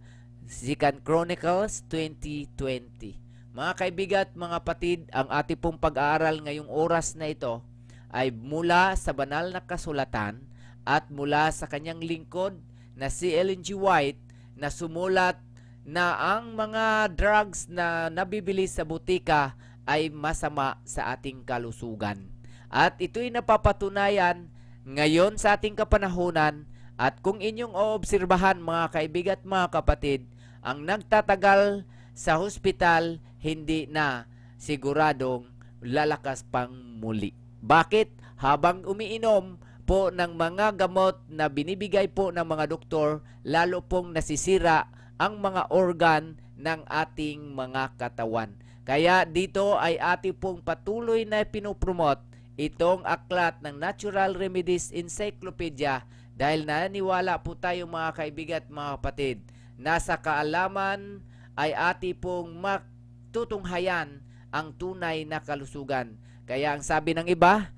2 Chronicles 20:20. Mga kaibigan at mga kapatid, ang ating pong pag-aaral ngayong oras na ito ay mula sa banal na kasulatan at mula sa kanyang lingkod na si Ellen G. White na sumulat na ang mga drugs na nabibili sa butika ay masama sa ating kalusugan. At ito'y napapatunayan ngayon sa ating kapanahunan, at kung inyong oobserbahan mga kaibigan at mga kapatid, ang nagtatagal sa hospital hindi na siguradong lalakas pang muli. Bakit? Habang umiinom po ng mga gamot na binibigay po ng mga doktor, lalo pong nasisira ang mga organ ng ating mga katawan. Kaya dito ay ating pong patuloy na pinopromote itong aklat ng Natural Remedies Encyclopedia dahil naniniwala po tayo mga kaibigan at mga kapatid na sa kaalaman ay ating pong matutunghayan ang tunay na kalusugan. Kaya ang sabi ng iba,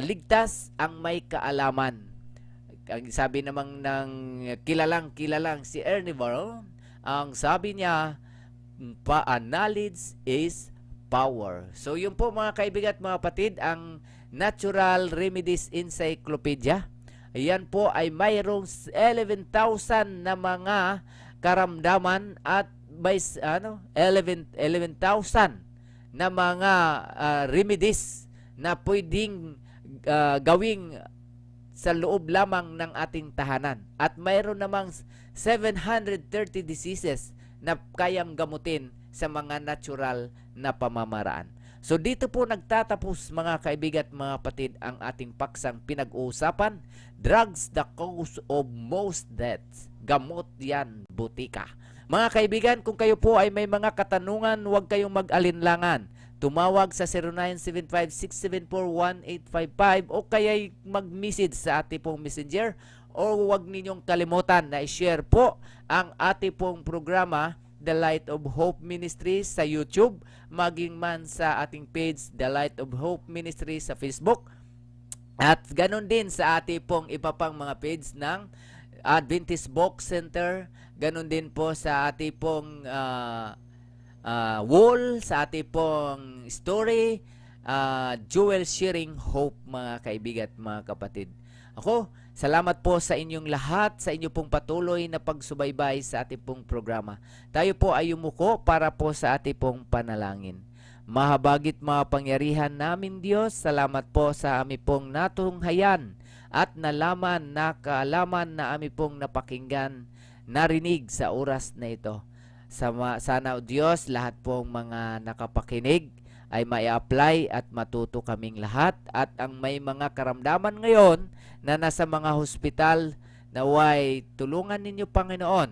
ligtas ang may kaalaman. Ang sabi namang ng kilalang si Ernie Varone, ang sabi niya, knowledge is power. So yun po mga kaibigan at mga kapatid, ang Natural Remedies Encyclopedia. Ayan po ay mayroong 11,000 na mga karamdaman at by 11,000 na mga remedies na pwedeng gawing sa loob lamang ng ating tahanan. At mayroon namang 730 diseases na kayang gamutin sa mga natural na pamamaraan. So dito po nagtatapos mga kaibigan at mga kapatid ang ating paksang pinag-uusapan. Drugs the cause of most deaths. Gamot yan, butika. Mga kaibigan, kung kayo po ay may mga katanungan, huwag kayong mag-alinlangan. Tumawag sa 0975-674-1855 o kaya'y mag-message sa ating pong messenger, o huwag ninyong kalimutan na i-share po ang ating pong programa The Light of Hope Ministry sa YouTube, maging man sa ating page The Light of Hope Ministry sa Facebook, at ganun din sa ating pong iba pang mga page ng Adventist Book Center, ganun din po sa ating pong wall, sa ating pong story, Jewel Sharing Hope mga kaibigan at mga kapatid. Ako, salamat po sa inyong lahat, sa inyong pong patuloy na pagsubaybay sa ating pong programa. Tayo po ay umuko para po sa ating pong panalangin. Mahabagit mapangyarihan namin Diyos, salamat po sa aming pong natunghayan at nalaman na kaalaman na aming pong napakinggan, narinig sa oras na ito. Sana o Diyos, lahat pong mga nakapakinig ay mai-apply at matuto kaming lahat, at ang may mga karamdaman ngayon na nasa mga hospital, naway tulungan ninyo Panginoon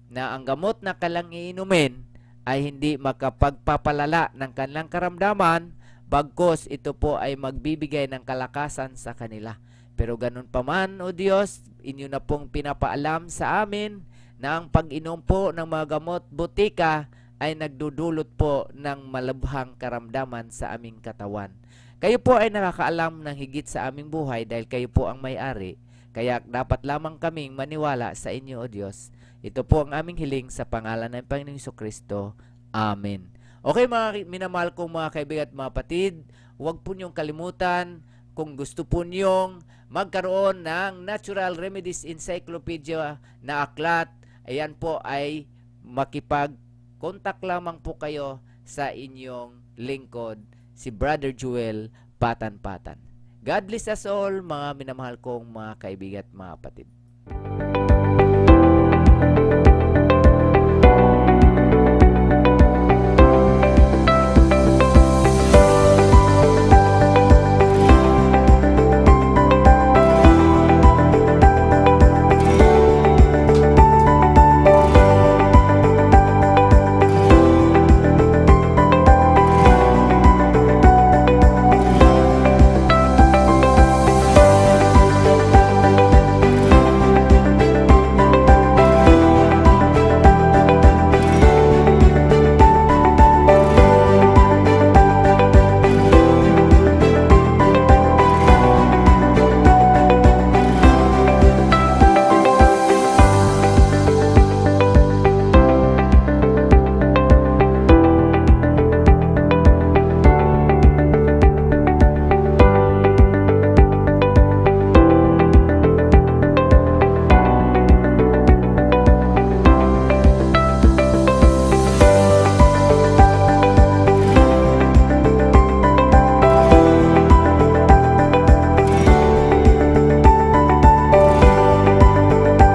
na ang gamot na kailang iinumin ay hindi makapagpapalala ng kanilang karamdaman, bagkos ito po ay magbibigay ng kalakasan sa kanila. Pero ganun pa man, o Diyos, inyo na pong pinapaalam sa amin na ang pag-inom po ng mga gamot butika ay nagdudulot po ng malubhang karamdaman sa aming katawan. Kayo po ay nakakaalam ng higit sa aming buhay dahil kayo po ang may-ari. Kaya dapat lamang kaming maniwala sa inyo, O Diyos. Ito po ang aming hiling sa pangalan ng Panginoong Jesucristo. Amen. Okay mga minamahal kong mga kaibigan at mga kapatid, huwag po niyong kalimutan, kung gusto po niyong magkaroon ng Natural Remedies Encyclopedia na aklat, ayan po ay makipag-contact lamang po kayo sa inyong lingkod, si Brother Jewel Patan-Patan. God bless us all mga minamahal kong mga kaibigan at mga kapatid.